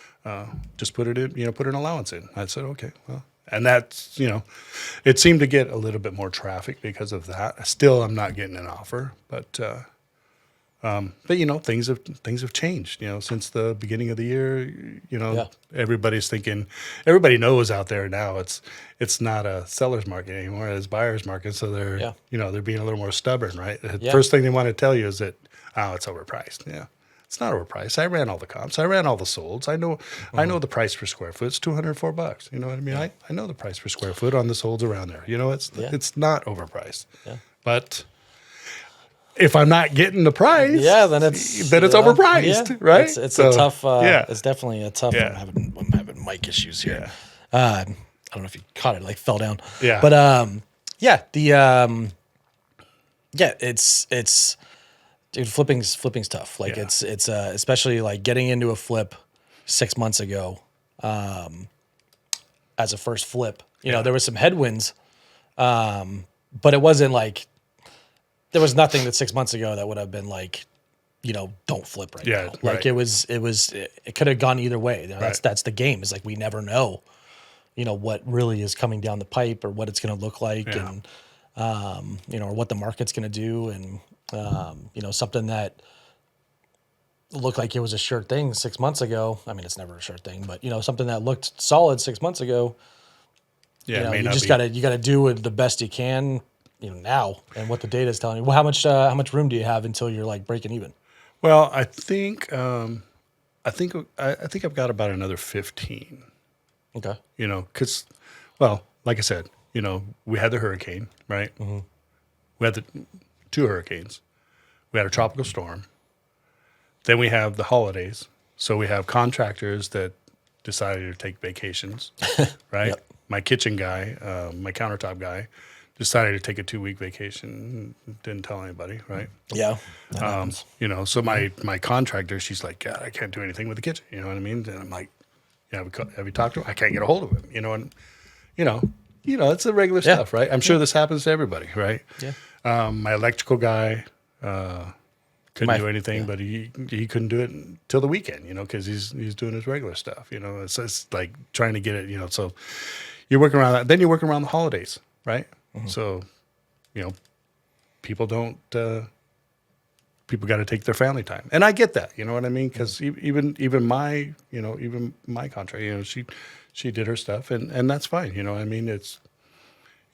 just put it in, you know, put an allowance in. I said, okay, well, and that's, you know, it seemed to get a little bit more traffic because of that. Still, I'm not getting an offer, but you know, things have changed, you know, since the beginning of the year. You know, everybody's thinking, everybody knows out there now it's not a seller's market anymore, it's buyer's market. So they're, you know, they're being a little more stubborn, right? The first thing they want to tell you is that, oh, it's overpriced. Yeah. It's not overpriced. I ran all the comps. I ran all the solds. I know the price per square foot. It's $204. You know what I mean? I know the price per square foot on the solds around there. You know, it's not overpriced. Yeah. But if I'm not getting the price, then it's overpriced, right? It's a tough. It's definitely a tough. I'm having mic issues here. I don't know if you caught it. Like fell down. Yeah. But it's. Dude, flipping's tough. Like it's especially like getting into a flip 6 months ago, as a first flip. You know, there was some headwinds, but it wasn't like there was nothing that 6 months ago that would have been like, you know, don't flip right now. Like it could have gone either way. You know, that's the game. It's like we never know, you know, what really is coming down the pipe or what it's going to look like, and you know, or what the market's going to do, and you know, something that looked like it was a sure thing 6 months ago. I mean, it's never a sure thing, but you know, something that looked solid 6 months ago. Yeah, you know, you just gotta do it the best you can, you know, now, and what the data is telling you. Well, how much room do you have until you're like breaking even? Well, I think I've got about another 15. Okay. You know, because, well, like I said, you know, we had the hurricane, right? Mm-hmm. We had the 2 hurricanes. We had a tropical storm. Then we have the holidays. So we have contractors that decided to take vacations, right? Yep. My kitchen guy, my countertop guy, decided to take a 2-week vacation. Didn't tell anybody, right? Yeah. You know, so my contractor, she's like, God, I can't do anything with the kitchen. You know what I mean? And I'm like, yeah, have you talked to him? I can't get a hold of him. You know, and you know, it's the regular stuff, right? I'm sure this happens to everybody, right? Yeah. My electrical guy couldn't do anything, but he couldn't do it until the weekend, you know, because he's doing his regular stuff. You know, it's like trying to get it, you know. So you're working around that. Then you're working around the holidays, right? Mm-hmm. So, you know, people got to take their family time, and I get that. You know what I mean? Because even my contract, you know, she did her stuff, and that's fine. You know what I mean? It's,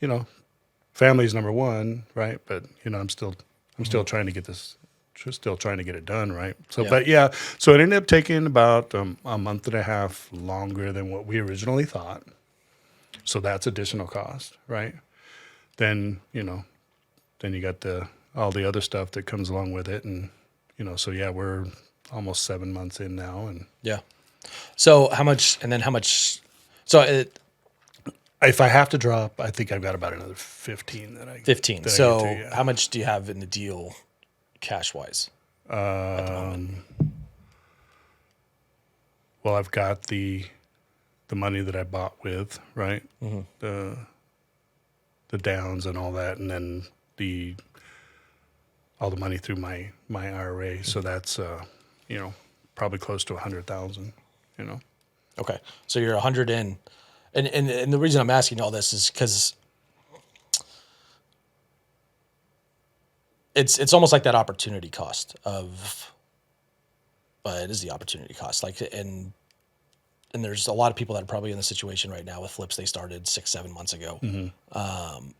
you know, family's number one, right? But you know, I'm still trying to get this, still trying to get it done, right? So, but so it ended up taking about a month and a half longer than what we originally thought. So that's additional cost, right? Then you got all the other stuff that comes along with it, and you know, so we're almost 7 months in now, and So how much? And then how much? So if I have to drop, I think I've got about another 15 that I 15. So how much do you have in the deal, cash wise? Well, I've got the money that I bought with, right? Mm-hmm. The downs and all that, and then all the money through my IRA. So that's you know, probably close to 100,000. You know. Okay, so you're 100 in, and the reason I'm asking all this is because it's almost like that opportunity cost of, it is the opportunity cost. Like, and there's a lot of people that are probably in the situation right now with flips they started 6-7 months ago, mm-hmm.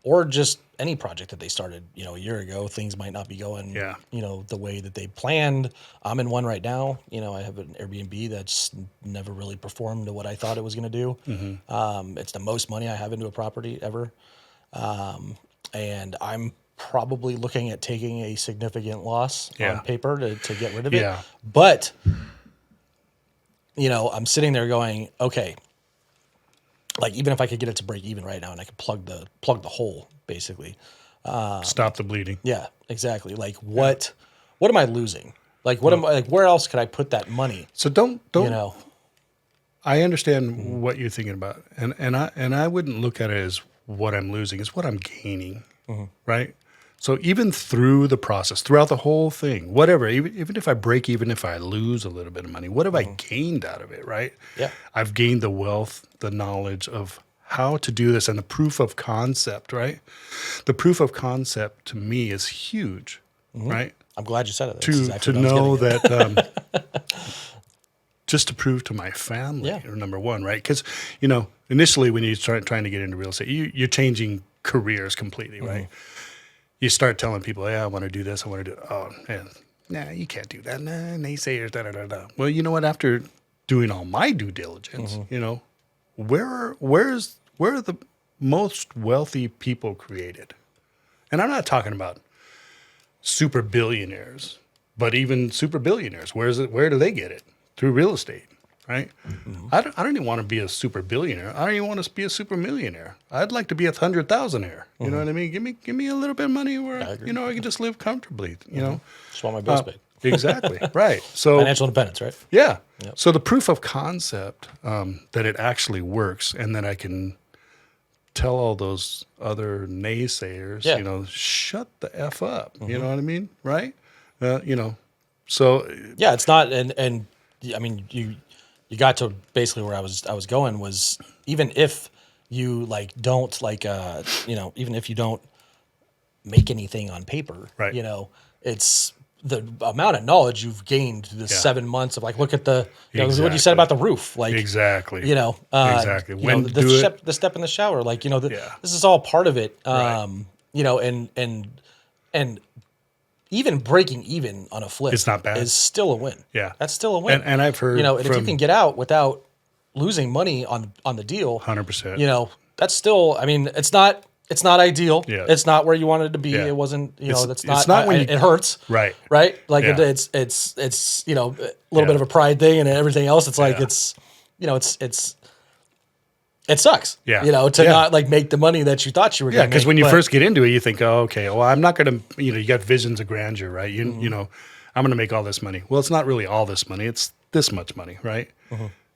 Or just any project that they started, you know, a year ago. Things might not be going, you know, the way that they planned. I'm in one right now. You know, I have an Airbnb that's never really performed to what I thought it was going to do. Mm-hmm. It's the most money I have into a property ever, and I'm probably looking at taking a significant loss on paper to get rid of it. But you know, I'm sitting there going, okay, like even if I could get it to break even right now and I could plug the hole basically, Stop the bleeding. Yeah, exactly. Like what am I losing? Like what am I, like where else could I put that money? So don't You know, I understand what you're thinking about, and I wouldn't look at it as what I'm losing; it's what I'm gaining, right? So even through the process, throughout the whole thing, whatever, even if I break, even if I lose a little bit of money, what have I gained out of it, right? Yeah. I've gained the wealth, the knowledge of how to do this, and the proof of concept, right? The proof of concept to me is huge, right? I'm glad you said it. That's To exactly what I was know getting at. that. Just to prove to my family, Yeah. number one, right? Because, initially when you start trying to get into real estate, you're changing careers completely, right? You start telling people, I want to do this, I want to do it. Oh, man, nah, you can't do that. Nah, naysayers, da-da-da-da. Well, you know what? After doing all my due diligence, where are the most wealthy people created? And I'm not talking about super billionaires, but even super billionaires. Where do they get it? Through real estate, right? I don't even want to be a super billionaire. I don't even want to be a super millionaire. I'd like to be 100,000-aire. You know what I mean? Give me a little bit of money where I can just live comfortably. Just want my bills paid. Exactly, right. So Financial independence, right? yeah. Yep. So the proof of concept that it actually works, and that I can tell all those other naysayers, Yeah. shut the F up. You know what I mean? Right? So Yeah, it's not, and I mean, you got to basically where I was going was even if you like don't like even if you don't make anything on paper, Right. it's the amount of knowledge you've gained the 7 months of like look at the what you Exactly. said about the roof, like exactly. exactly When to do it. the step in the shower, like Yeah. this is all part of it, Right. and even breaking even on a flip It's not bad. is still a win. Yeah. That's still a win. And I've heard and if you from can get out without losing money on the deal, 100%. that's still, I mean, it's not ideal. Yeah. It's not where you wanted to be. Yeah. It wasn't, It's- that's it's not, not when you- it hurts. Right. Right. Like Yeah. it's a little Yeah. bit of a pride thing and everything else. It's like, Yeah. it sucks. Yeah. To Yeah. not like make the money that you thought you were Yeah, going to make. because when you but- first get into it, you think, oh, okay, well, I'm not going to, you got visions of grandeur, right? I'm going to make all this money. Well, it's not really all this money. It's this much money, right?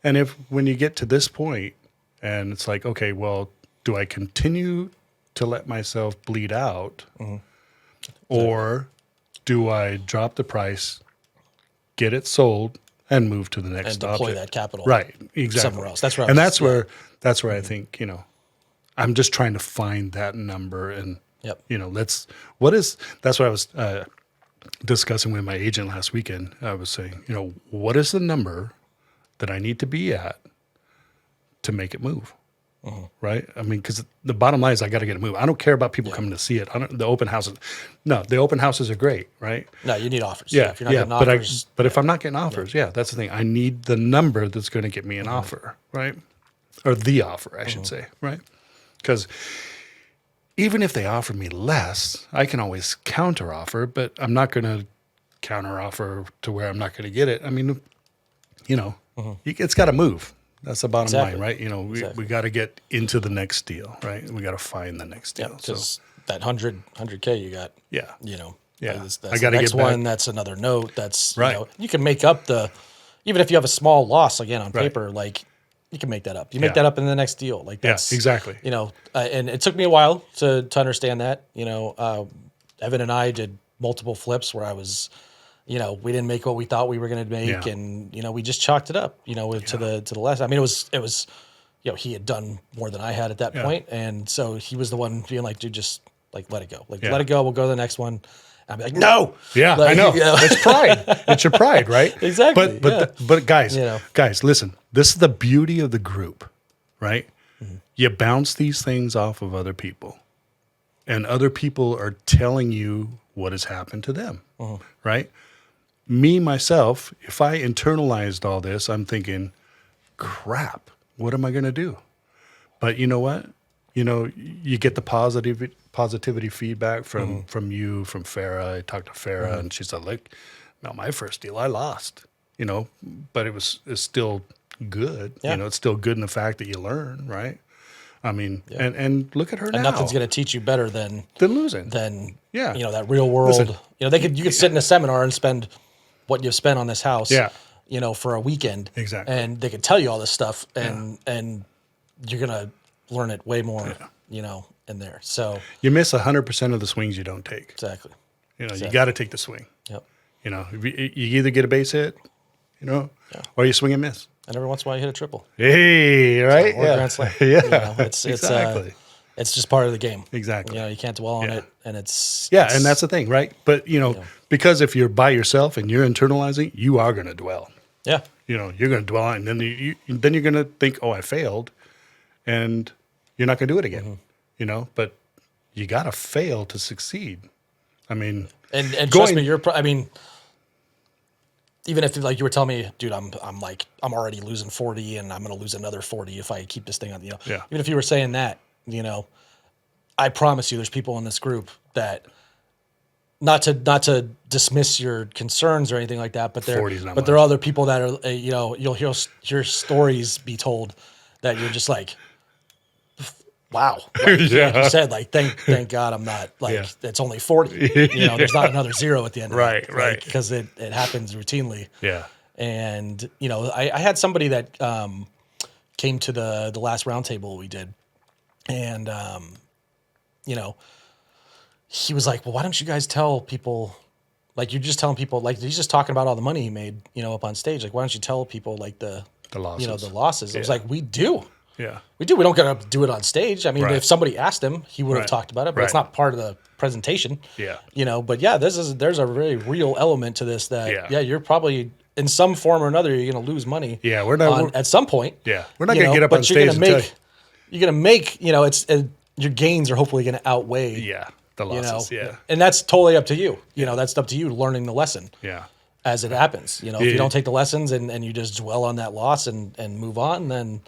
And when you get to this point and it's like, okay, well, do I continue to let myself bleed out or do I drop the price, get it sold, and move to the next and deploy object? that capital. Right, exactly. Somewhere else. That's where I and was- that's where I think, I'm just trying to find that number and, Yep. that's what I was discussing with my agent last weekend. I was saying, what is the number that I need to be at to make it move? Right? I mean, because the bottom line is I got to get it moved. I don't care about people coming to see it. The open houses. No, the open houses are great, right? No, you need offers. Yeah, If you're not getting but offers, but if I'm not getting offers, that's the thing. I need the number that's going to get me an offer, right? Or the offer, I should say, right? Because even if they offer me less, I can always counter offer, but I'm not going to counter offer to where I'm not going to get it. I mean, it's got to move. That's the bottom line, right? We got to get into the next deal, right? We got to find the next deal. because that 100K you got, Yeah. Yeah. That's I I got got to next get back. one. That's another note. That's Right. you can make up even if you have a small loss again on Right. paper, like you can make that up. You make Yeah. that up in the next deal. Like that's exactly. and it took me a while to understand that. Evan and I did multiple flips where I was, we didn't make what we thought we were going to make, Yeah. and we just chalked it up, to the less. I mean, it was, he had done more than I had at that point, and so he was the one being like, dude, just like let it go, let it go. We'll go to the next one. I'd be like, no. Yeah, Like, I know. It's pride. It's your pride, right? Exactly, But guys, You know. guys, listen. This is the beauty of the group, right? You bounce these things off of other people, and other people are telling you what has happened to them, right? Me, myself, if I internalized all this, I'm thinking, crap, what am I going to do? But you know what? You get the positivity feedback from you, from Farah. I talked to Farah, and she said, like, no, my first deal, I lost, but it's still good. Yeah. It's still good in the fact that you learn, right? I mean, and look at her now. And nothing's going to teach you better than losing. You know, that real world. Listen. You know, you could sit in a seminar and spend what you've spent on this house. Yeah. You know, for a weekend. Exactly. And they could tell you all this stuff, and you're going to learn it way more. You know, in there. So you miss 100% of the swings you don't take. Exactly. You know, you got to take the swing. Yep. You know, you either get a base hit, you know, or you swing and miss. And every once in a while you hit a triple. Hey, right? Or a grand slam. Yeah. You know, Exactly. It's just part of the game. Exactly. You know, you can't dwell on it, and it's and that's the thing, right? But you know, because if you're by yourself and you're internalizing, you are going to dwell. Yeah. You know, you're going to dwell on, and then you're going to think, oh, I failed, and you're not going to do it again. Mm-hmm. You know, but you got to fail to succeed. I mean, and trust me, I mean, even if like you were telling me, dude, I'm already losing 40, and I'm going to lose another 40 if I keep this thing on. You know, even if you were saying that, you know, I promise you, there's people in this group that not to dismiss your concerns or anything like that, but there are other people that are, you know, you'll hear stories be told that you're just like, wow, like you said, like thank God I'm not like it's only 40. You know, there's not another zero at the end of it. Right. Because it happens routinely. Yeah. And you know, I had somebody that came to the last roundtable we did, and you know, he was like, well, why don't you guys tell people, like you're just telling people, like he's just talking about all the money he made, you know, up on stage. Like, why don't you tell people like the losses, you know, the losses. I was like, we do. Yeah. We do. We don't get to do it on stage. I mean, if somebody asked him, he would have talked about it, but it's not part of the presentation. Yeah. You know, but there's a very real element to this that, you're probably in some form or another, you're going to lose money. Yeah. We're not at some point. Yeah. We're not going to get up on stage and tell you. You're going to make, you know, your gains are hopefully going to outweigh. Yeah. The losses. You know? And that's totally up to you. You know, that's up to you learning the lesson. Yeah. As it happens, you know, if you don't take the lessons and you just dwell on that loss and move on, then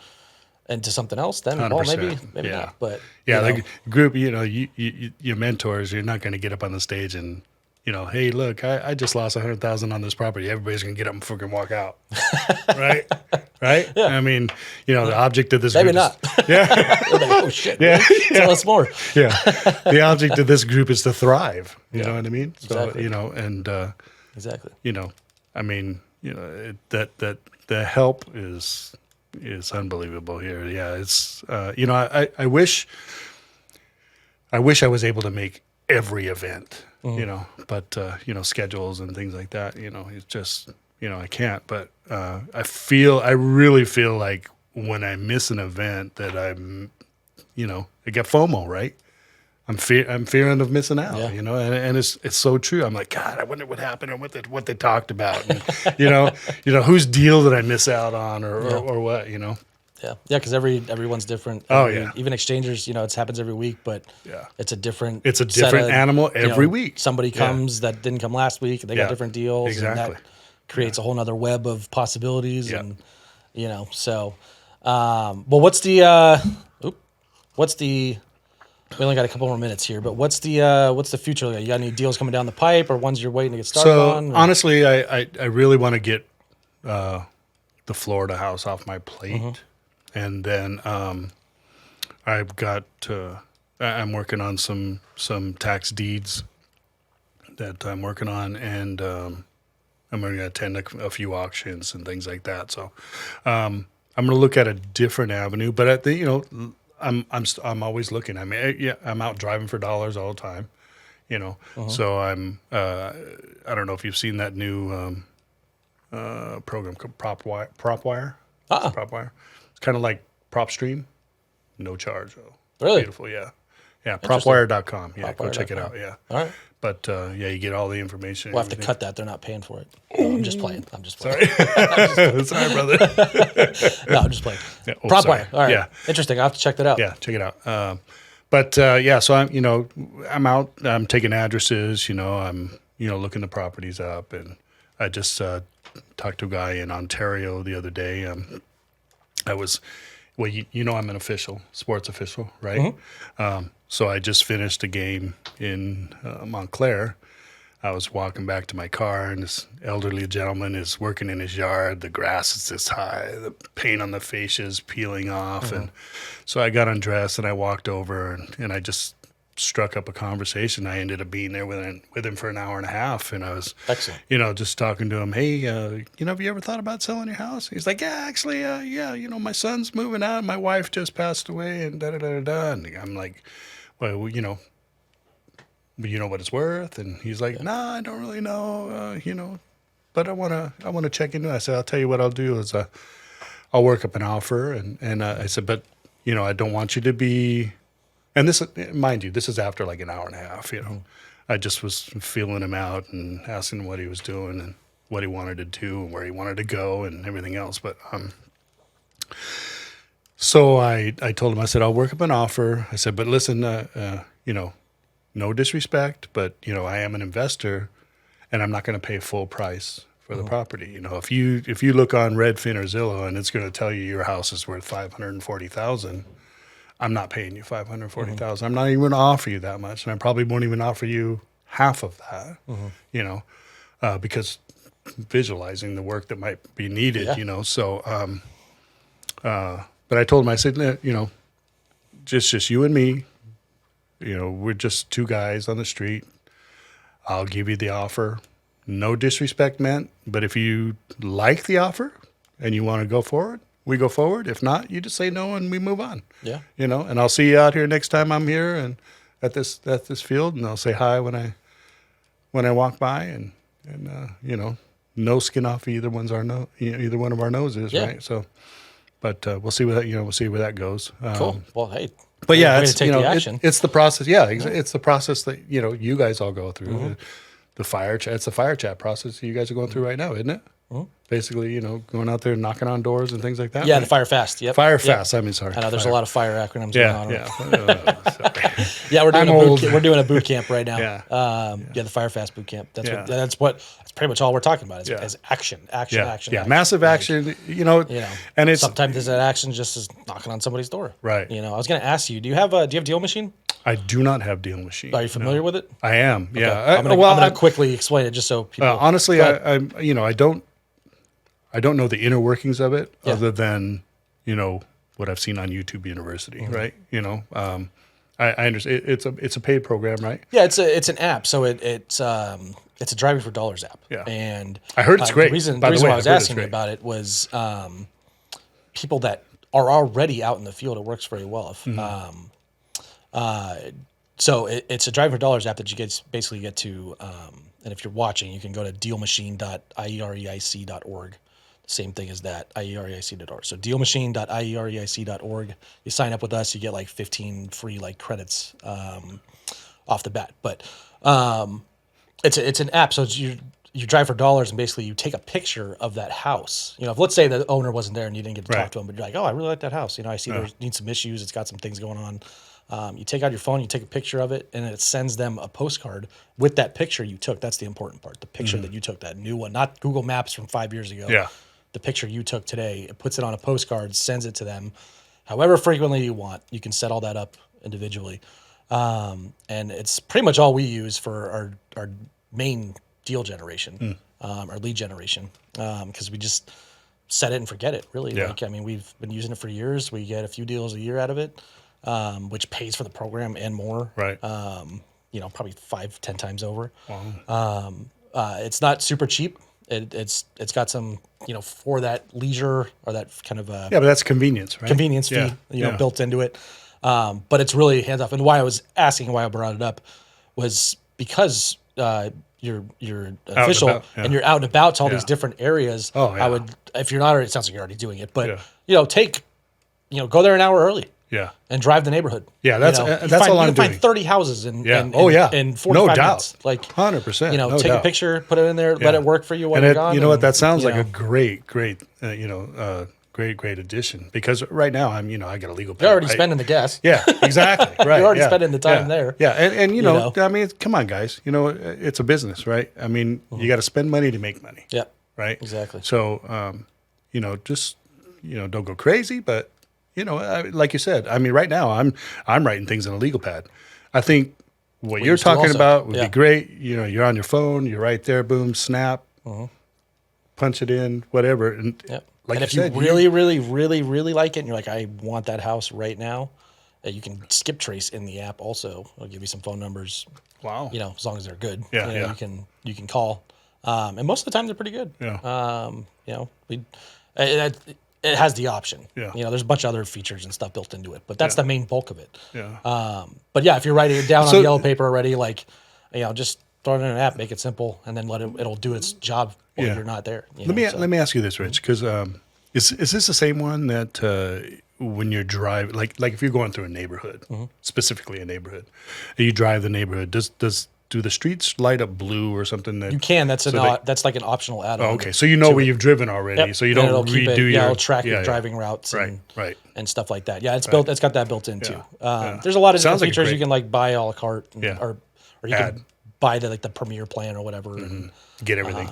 into something else, then well, maybe not. But the group, you know, your mentors, you're not going to get up on the stage and, you know, hey, look, I just lost $100,000 on this property. Everybody's going to get up and freaking walk out, right? Right? Yeah. I mean, you know, the object of this maybe group not. Like, oh shit! Yeah, tell us more. Yeah, the object of this group is to thrive. You know what I mean? So exactly. You know, and exactly. You know, I mean, you know, that the help is unbelievable here. Yeah, it's you know, I wish I was able to make every event, you know, but you know, schedules and things like that, you know, it's just, you know, I can't, but I really feel like when I miss an event that I'm, you know, I get FOMO, right? I'm fearing of missing out, you know, and it's so true. I'm like, God, I wonder what happened or what they talked about, and, you know, whose deal did I miss out on or what, you know? Yeah, because everyone's different. Even exchangers, you know, it happens every week, but it's a different animal every week. Somebody comes that didn't come last week, and they got different deals, exactly. And that creates a whole nother web of possibilities, and you know, so. Well, what's the? We only got a couple more minutes here, but what's the future like? You got any deals coming down the pipe, or ones you're waiting to get started on? So honestly, I really want to get the Florida house off my plate, and then I've got I'm working on some tax deeds that I'm working on, and I'm going to attend a few auctions and things like that. So I'm going to look at a different avenue, but you know. I'm always looking. I mean, I'm out driving for dollars all the time, you know. So I'm. I don't know if you've seen that new program called PropWire. PropWire. It's kind of like PropStream, no charge though. Really beautiful, yeah. PropWire.com. Yeah, go check it out. Yeah. All right. But you get all the information. We'll have to cut that. They're not paying for it. No, I'm just playing. Sorry. Sorry, brother. No, I'm just playing. Yeah. PropWire. All right. Yeah. Interesting. I'll have to check that out. Yeah, check it out. So I'm out. I'm taking addresses. You know, I'm looking the properties up, and I just talked to a guy in Ontario the other day. I'm an official, sports official, right? So I just finished a game in Montclair I was walking back to my car, and this elderly gentleman is working in his yard. The grass is this high, the paint on the fascia is peeling off. And so I got undressed and I walked over, and I just struck up a conversation. I ended up being there with him for an hour and a half, and I was, Excellent. just talking to him. Hey, have you ever thought about selling your house? He's like, yeah, actually, yeah, my son's moving out. My wife just passed away, and da da da da. And I'm like, well, you know what it's worth? And he's like, nah, I don't really know, but I want to check into it. I said, I'll tell you what I'll do is I'll work up an offer. And I said, but, I don't want you to be, and this, mind you, this is after like an hour and a half, I just was feeling him out and asking him what he was doing and what he wanted to do and where he wanted to go and everything else. But, so I told him, I said, I'll work up an offer. I said, but listen, no disrespect, but I am an investor, and I'm not going to pay full price for the property. If you look on Redfin or Zillow and it's going to tell you your house is worth $540,000, I'm not paying you $540,000. I'm not even going to offer you that much, and I probably won't even offer you half of that. Because visualizing the work that might be needed, So, but I told him, I said, just you and me. We're just two guys on the street. I'll give you the offer. No disrespect meant, but if you like the offer and you want to go forward, we go forward. If not, you just say no and we move on. Yeah. And I'll see you out here next time I'm here and at this field, and I'll say hi when I walk by, and no skin off either one of our noses, right? So, but we'll see where that goes. Cool. Well, hey. But yeah, it's it's the process. Yeah, it's the process that you guys all go through. The FIREchat. It's the FIREchat process you guys are going through right now, isn't it? Basically, going out there and knocking on doors and things like that. Yeah, right? the Fire Fast. Yep. Fire Fast. I mean, sorry. I know there's a lot of fire acronyms going on. Yeah. Yeah, we're doing a boot camp right now. Yeah. The Fire Fast boot camp. That's pretty much all we're talking about is action. Yeah, massive action. And it's sometimes that action just is knocking on somebody's door. Right. I was going to ask you, do you have Deal Machine? I do not have Deal Machine. Are you familiar with it? I am. Okay. Yeah. I'm going to quickly explain it just so people. Honestly, I don't know the inner workings of it other than what I've seen on YouTube University, right? I understand it's a paid program, right? Yeah, it's an app, so it's a Driving for Dollars app. Yeah, and I heard it's great. The reason why I was asking about it was people that are already out in the field. It works very well. So it's a Driving for Dollars app that you basically get to, and if you're watching, you can go to dealmachine.iereic.org. Same thing as that, IEREIC.org. So dealmachine.iereic.org. You sign up with us, you get like 15 free credits off the bat. But it's an app, so you drive for dollars, and basically you take a picture of that house. If let's say the owner wasn't there and you didn't get to talk to him, but you're like, oh, I really like that house. I see there needs some issues. It's got some things going on. You take out your phone, you take a picture of it, and it sends them a postcard with that picture you took. That's the important part. The picture that you took, that new one, not Google Maps from 5 years ago. Yeah. The picture you took today, it puts it on a postcard, sends it to them however frequently you want. You can set all that up individually. And it's pretty much all we use for our main deal generation, our lead generation, because we just set it and forget it, really. Yeah. We've been using it for years. We get a few deals a year out of it, which pays for the program and more. Right. Probably 5-10 times over. Wow. It's not super cheap. It's got some, for that leisure or that kind of but that's convenience, right? Convenience fee, built into it. But it's really hands off. And why I was asking, why I brought it up, was because you're official and you're out and about to all these different areas. Oh, yeah. I would, if you're not already, it sounds like you're already doing it, but go there an hour early. Yeah. And drive the neighborhood. Yeah, that's all I'm doing. Find 30 houses in 45 minutes. 100%. Take a picture, put it in there, let it work for you while you're gone. You know what? That sounds like a great addition, because right now I got a legal pad. You're already spending the gas. Yeah, exactly. Right. You're already spending the time there. Yeah. And come on, guys. It's a business, right? You got to spend money to make money. Yeah. Right. Exactly. So, just, don't go crazy, but like you said, right now I'm writing things in a legal pad. I think what We you're used to talking also. about would Yeah. be great. You know, you're on your phone, you're right there, boom, snap, punch it in, whatever. And Yep. like and you if said, you really, really, really, really like it, and you're like, I want that house right now, you can skip trace in the app. Also, I'll give you some phone numbers. wow. You know, as long as they're good. Yeah, You know, yeah. you can call, and most of the time they're pretty good. Yeah. You know, it has the option. Yeah. You know, there's a bunch of other features and stuff built into it, but that's Yeah. the main bulk of it. Yeah. But yeah, if you're writing it down So- on yellow paper already, like, you know, just throw it in an app, make it simple, and then it'll do its job while Yeah. you're not there. You Let know, me so. let me ask you this, Rich, because is this the same one that when you're driving, like if you're going through a neighborhood, specifically a neighborhood, and you drive the neighborhood, do the streets light up blue or something? That You can. That's so that's like an optional add-on. oh, okay, so you know to where it. you've driven already, Yep. so you And don't it'll keep redo it, your it'll track your yeah. driving routes Right, right. and stuff like that. Yeah, it's built. It's got that built in too. yeah. There's a lot of Sounds different like a features you great- can like buy a la carte, and, Yeah. or you Add. can buy the premier plan or whatever. And, Get everything.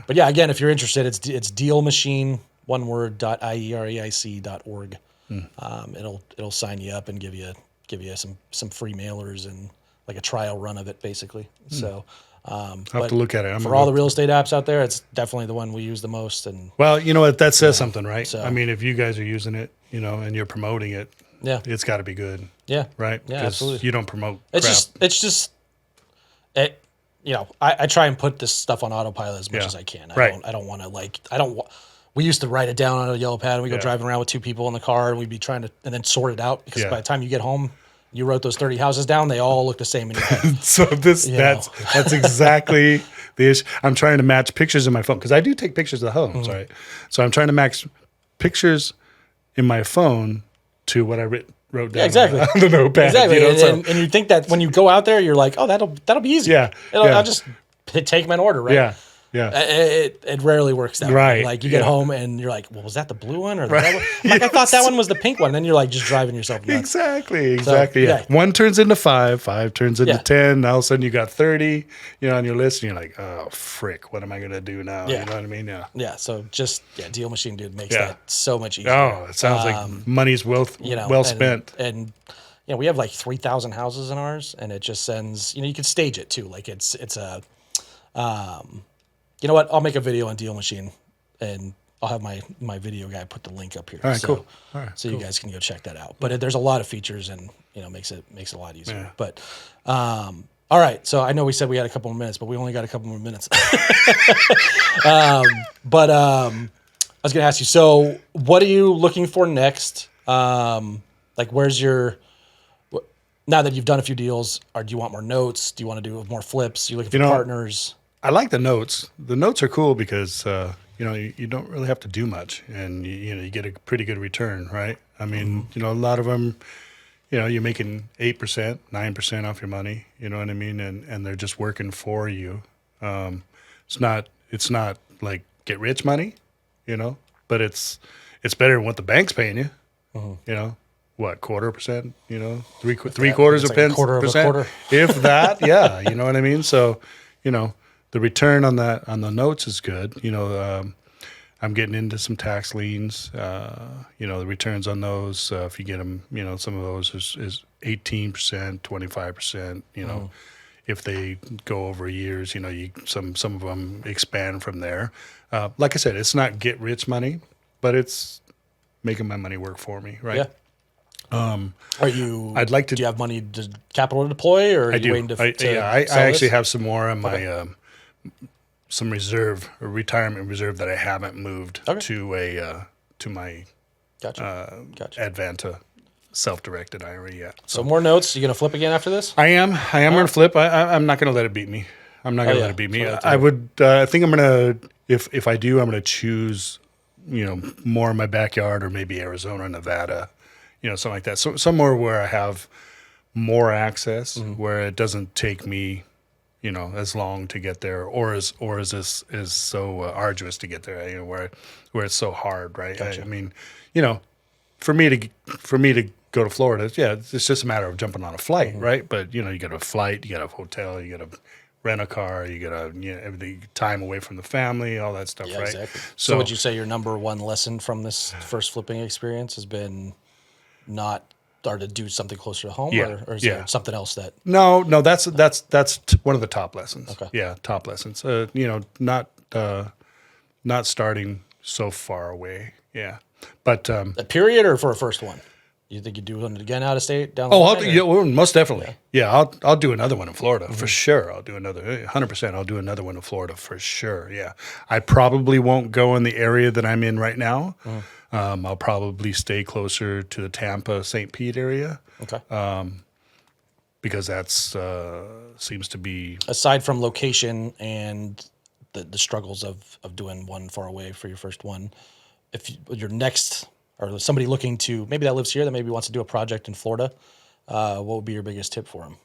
but yeah, again, if you're interested, it's dealmachine one word .IEREIC.org. It'll sign you up and give you some free mailers and like a trial run of it basically. So I'll have to look at it. For all the real estate apps out there, it's definitely the one we use the most. And well, you know what? That says something, right? so- I mean, if you guys are using it, you know, and you're promoting it, yeah, it's got to be good, yeah, right? Yeah, 'Cause absolutely. you don't promote It's crap. just it. You know, I try and put this stuff on autopilot as much Yeah. as I can. Right. I don't want to we used to write it down on a yellow pad and we go Yeah. driving around with two people in the car and we'd be trying to and then sort it out because Yeah. by the time you get home, you wrote those 30 houses down, they all look the same in your head. So that's exactly the issue. I'm trying to match pictures in my phone because I do take pictures of the homes, right? So I'm trying to match pictures in my phone to what I wrote down exactly. on the notepad. Exactly. You know, and, so- and you think that when you go out there, you're like, oh, that'll be easy. Yeah, yeah. I'll just take them in order, right? yeah, yeah. It rarely works that way. Right, Like you get yeah. home and you're like, well, was that the blue one or the red one? I'm like, I thought that one was the pink one. And then you're like just driving yourself nuts. Exactly. yeah. One turns into 5 turns into Yeah. 10. All of a sudden you got 30, you know, on your list, and you're like, oh frick, what am I gonna do now? Yeah. You know what I mean? Yeah. Yeah. So Deal Machine, dude, makes Yeah. that so much easier. Oh, it sounds like money's well You know, well and- spent. And you know, we have like 3,000 houses in ours, and it just sends. You know, you can stage it too. Like it's a. You know what? I'll make a video on Deal Machine, and I'll have my video guy put the link up here. All right, so, cool. All right, so you guys can go check that out. But there's a lot of features, and you know, makes it a lot easier. Yeah. But all right. So I know we said we had a couple more minutes, but we only got a couple more minutes. I was gonna ask you. So, what are you looking for next? Like, where's your now that you've done a few deals? Or do you want more notes? Do you want to do more flips? You looking for You know, partners? I like the notes. The notes are cool because you know you don't really have to do much, and you know you get a pretty good return, right? I mean, you know, a lot of them, you know, you're making 8%, 9% off your money. You know what I mean? And they're just working for you. It's not like get rich money, you know, but it's better than what the bank's paying you. You know, what 1/4%? You know, three quarters it's of like a pence quarter of a percent, quarter. if that. Yeah, you know what I mean. So, you know, the return on the notes is good. You know, I'm getting into some tax liens. You know, the returns on those, if you get them, you know, some of those is 18%, 25%. You know, if they go over years, you know, some of them expand from there. Like I said, it's not get rich money, but it's making my money work for me, right? Yeah. Are you? I'd like to. Do you have money to capital to deploy, or are I you do. waiting to? I sell actually this? have some more on my some reserve, a retirement reserve that I haven't moved Okay. to my Gotcha. Gotcha. Advanta self-directed IRA yet. So more notes. You gonna flip again after this? I am going to flip. I'm not going to let it beat me. I'm not going to yeah. let it beat me. So that's I would. I think I'm going to. If I do, I'm going to choose. You know, more in my backyard, or maybe Arizona, Nevada. You know, something like that. So somewhere where I have more access, where it doesn't take me, you know, as long to get there, or is so arduous to get there. You know, where it's so hard, right? Gotcha. I mean, you know, for me to go to Florida, yeah, it's just a matter of jumping on a flight, right? But you know, you got a flight, you got a hotel, you got to rent a car, you got to, you know, everything, time away from the family, all that stuff, Yeah, right? exactly. So would you say your number one lesson from this first flipping experience has been not are to do something closer to home, Yeah, or is yeah. there something else that? No, that's one of the top lessons. Okay. Yeah, top lessons. Not starting so far away. Yeah, but A period or for a first one? You think you'd do one again out of state down the oh, line? well, most definitely. Yeah, I'll do another one in Florida for sure. I'll do another 100%. I'll do another one in Florida for sure. Yeah, I probably won't go in the area that I'm in right now. I'll probably stay closer to the Tampa, St. Pete area. Okay. Because that's seems to be Aside from location and the struggles of doing one far away for your first one, if your next or somebody looking to maybe that lives here that maybe wants to do a project in Florida, what would be your biggest tip for them?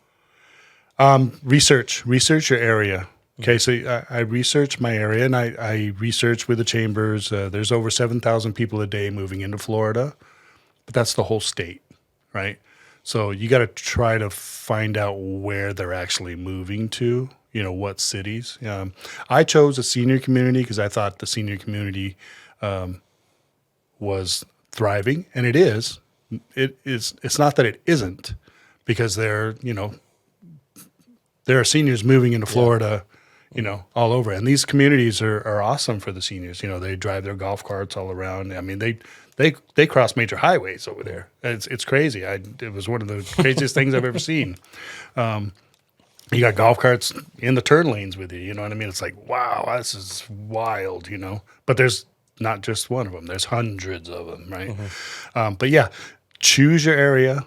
research your area. Okay, so I research my area, and I research with the chambers. There's over 7,000 people a day moving into Florida, but that's the whole state, right? So you got to try to find out where they're actually moving to, what cities. I chose a senior community because I thought the senior community was thriving, and it is. It's not that it isn't, because there are seniors moving into Florida, all over. And these communities are awesome for the seniors. They drive their golf carts all around. I mean, they cross major highways over there. It's crazy. It was one of the craziest things I've ever seen. You got golf carts in the turn lanes with you. You know what I mean? It's like, wow, this is wild, But there's not just one of them. There's hundreds of them, right? But yeah, choose your area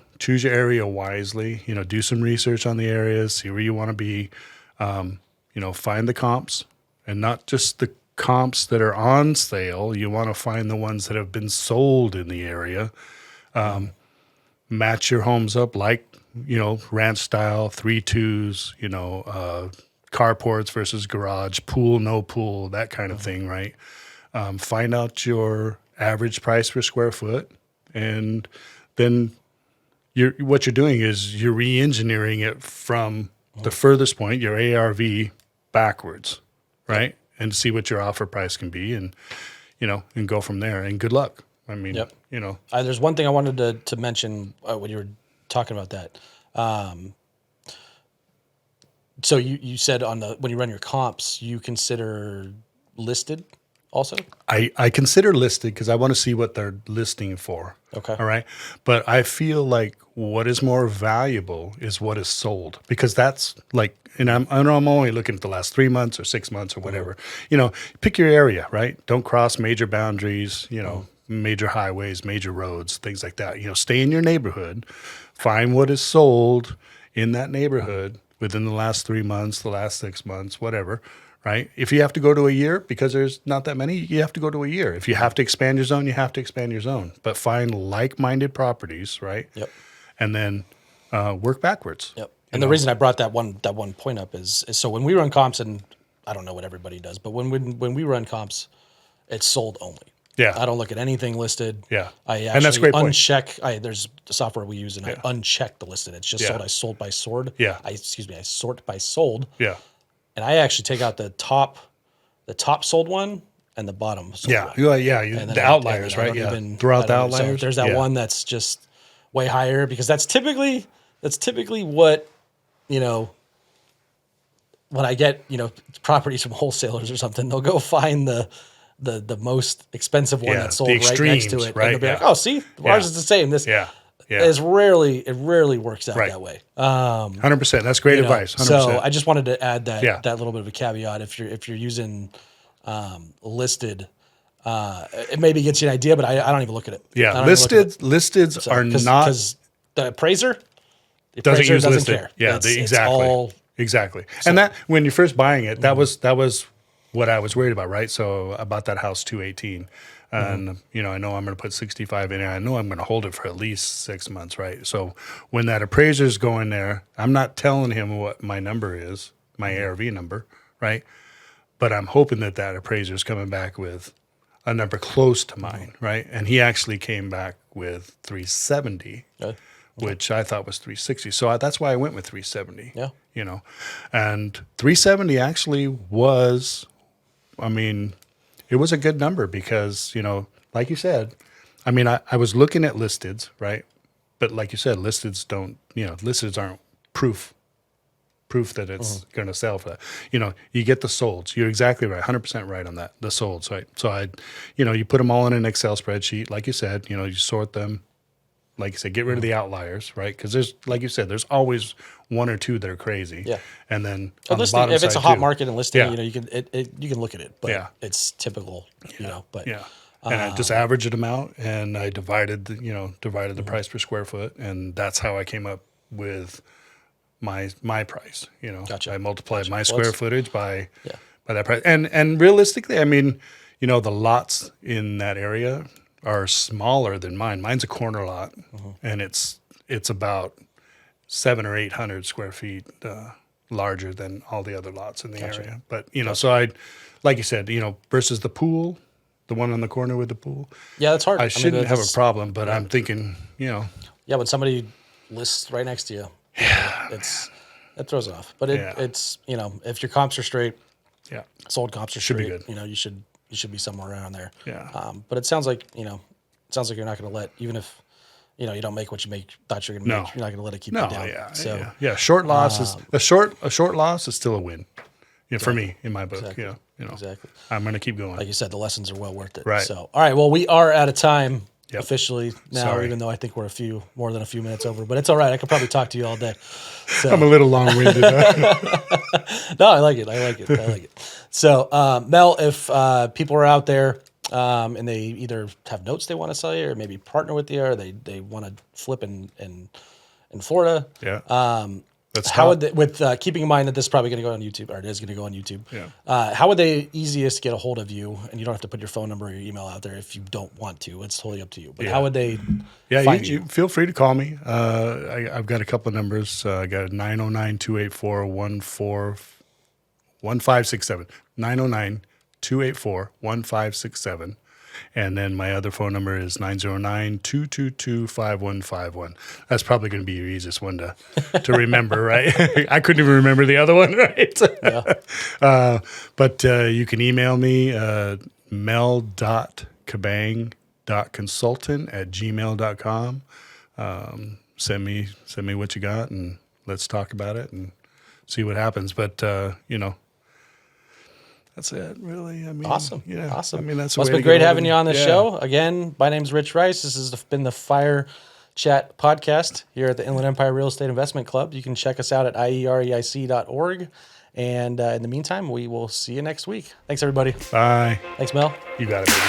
wisely. Do some research on the areas, see where you want to be. Find the comps, and not just the comps that are on sale. You want to find the ones that have been sold in the area. Match your homes up like, ranch style, 3-2s, carports versus garage, pool, no pool, that kind of thing, right? Find out your average price per square foot, and then what you're doing is you're re-engineering it from the furthest point, your ARV, backwards, right? And see what your offer price can be, and and go from there. And good luck. I mean, Yep. There's one thing I wanted to mention when you were talking about that. So you said when you run your comps, you consider listed also? I consider listed because I want to see what they're listing for. Okay. All right. But I feel like what is more valuable is what is sold, because that's like, and I'm only looking at the last 3 months or 6 months or whatever. Pick your area, right? Don't cross major boundaries, major highways, major roads, things like that. Stay in your neighborhood, find what is sold in that neighborhood within the last 3 months, the last 6 months, whatever. Right? If you have to go to a year because there's not that many, you have to go to a year. If you have to expand your zone, you have to expand your zone. But find like-minded properties, right? Yep. And then work backwards. Yep. And the reason I brought that one point up is so when we run comps, and I don't know what everybody does, but when we run comps, it's sold only. Yeah. I don't look at anything listed. Yeah. I And that's a great point. uncheck. There's the software we use, and I uncheck the listed. It's just Yeah. sold. I sold by sold. Yeah. I sort by sold. Yeah. And I actually take out the top sold one and the bottom sold Yeah. one. Yeah. The outliers, right? Yeah. Throw out the outliers. So if there's that one that's just way higher, because that's typically what, when I get, properties from wholesalers or something, they'll go find the most expensive one that's sold right next to it. Right? And they'll be like, oh, see, ours is the same. This it rarely works out that way. 100%. That's great advice. 100%. So I just wanted to add that little bit of a caveat. If you're using listed, it maybe gets you an idea, but I don't even look at it. Yeah, listeds are not, because the appraiser doesn't use doesn't listed. care. Yeah, exactly. So, and that when you're first buying it, that was what I was worried about, right? So I bought that house 218. And, I know I'm going to put 65 in it. I know I'm going to hold it for at least 6 months, right? So when that appraiser's going there, I'm not telling him what my number is, my ARV number, right? But I'm hoping that appraiser's coming back with a number close to mine, right? And he actually came back with 370, which I thought was 360. So that's why I went with 370. Yeah. And 370 actually was, it was a good number because, like you said, I was looking at listeds, right? but like you said, listeds don't, listeds aren't proof that it's going to sell for that. You get the solds. You're exactly right. 100% right on that. The solds, right? So you put them all in an Excel spreadsheet. Like you said, you sort them. Like you said, get rid of the outliers, right? Because like you said, there's always one or two that are crazy. Yeah. And then So on the listing, bottom if it's side a hot too. market and listing, Yeah. you can look at it, but Yeah. it's typical, but Yeah. And I just averaged them out, and I divided the price per square foot, and that's how I came up with my price. Gotcha. I multiplied my Well, square it's- footage by Yeah. that price. And realistically, I mean, the lots in that area are smaller than mine. Mine's a corner lot, and it's about 700 or 800 square feet larger than all the other lots in the area. But so like you said, versus the pool, the one on the corner with the pool. Yeah, that's hard. I shouldn't have a that's- problem, but I'm thinking, Yeah, when somebody lists right next to you, it throws it off. But it's if your comps are straight, yeah, sold comps are Should be straight, good. you should be somewhere around there. Yeah. But it sounds like you're not going to let, even if you don't make what you thought you're going to No. make, you're not going to let it keep no, you down. yeah, So yeah. Short loss is a short loss is still a win. For me in my book. Exactly. Yeah, Exactly. I'm going to keep going. Like you said, the lessons are well worth it. Right. So, all right. Well, we are out of time officially now, Sorry. even though I think we're more than a few minutes over, but it's all right. I could probably talk to you all day. So, I'm a little long-winded. no, I like it. So, Mel, if people are out there and they either have notes they want to sell you or maybe partner with you or they want to flip in Florida. Yeah. How would they, with keeping in mind that this is probably going to go on YouTube, or it is going to go on YouTube. Yeah. How would they easiest get a hold of you? And you don't have to put your phone number or your email out there if you don't want to. It's totally up to you. But how would they find you? Feel free to call me. I've got a couple of numbers. I got 909-284-1567. 909-284-1567. And then my other phone number is 909-222-5151. That's probably going to be your easiest one to remember, right? I couldn't even remember the other one, right? But you can email me, mel.cabang.consultant@gmail.com. Send me what you got, and let's talk about it and see what happens. But, that's it, really. I mean, Awesome. Yeah. Awesome. I mean, that's Well, it's been great having you on the show. Again, my name's Rich Rice. This has been the FIREchat podcast here at the Inland Empire Real Estate Investment Club. You can check us out at IEREIC.org. And in the meantime, we will see you next week. Thanks, everybody. Bye. Thanks, Mel. You got it, baby.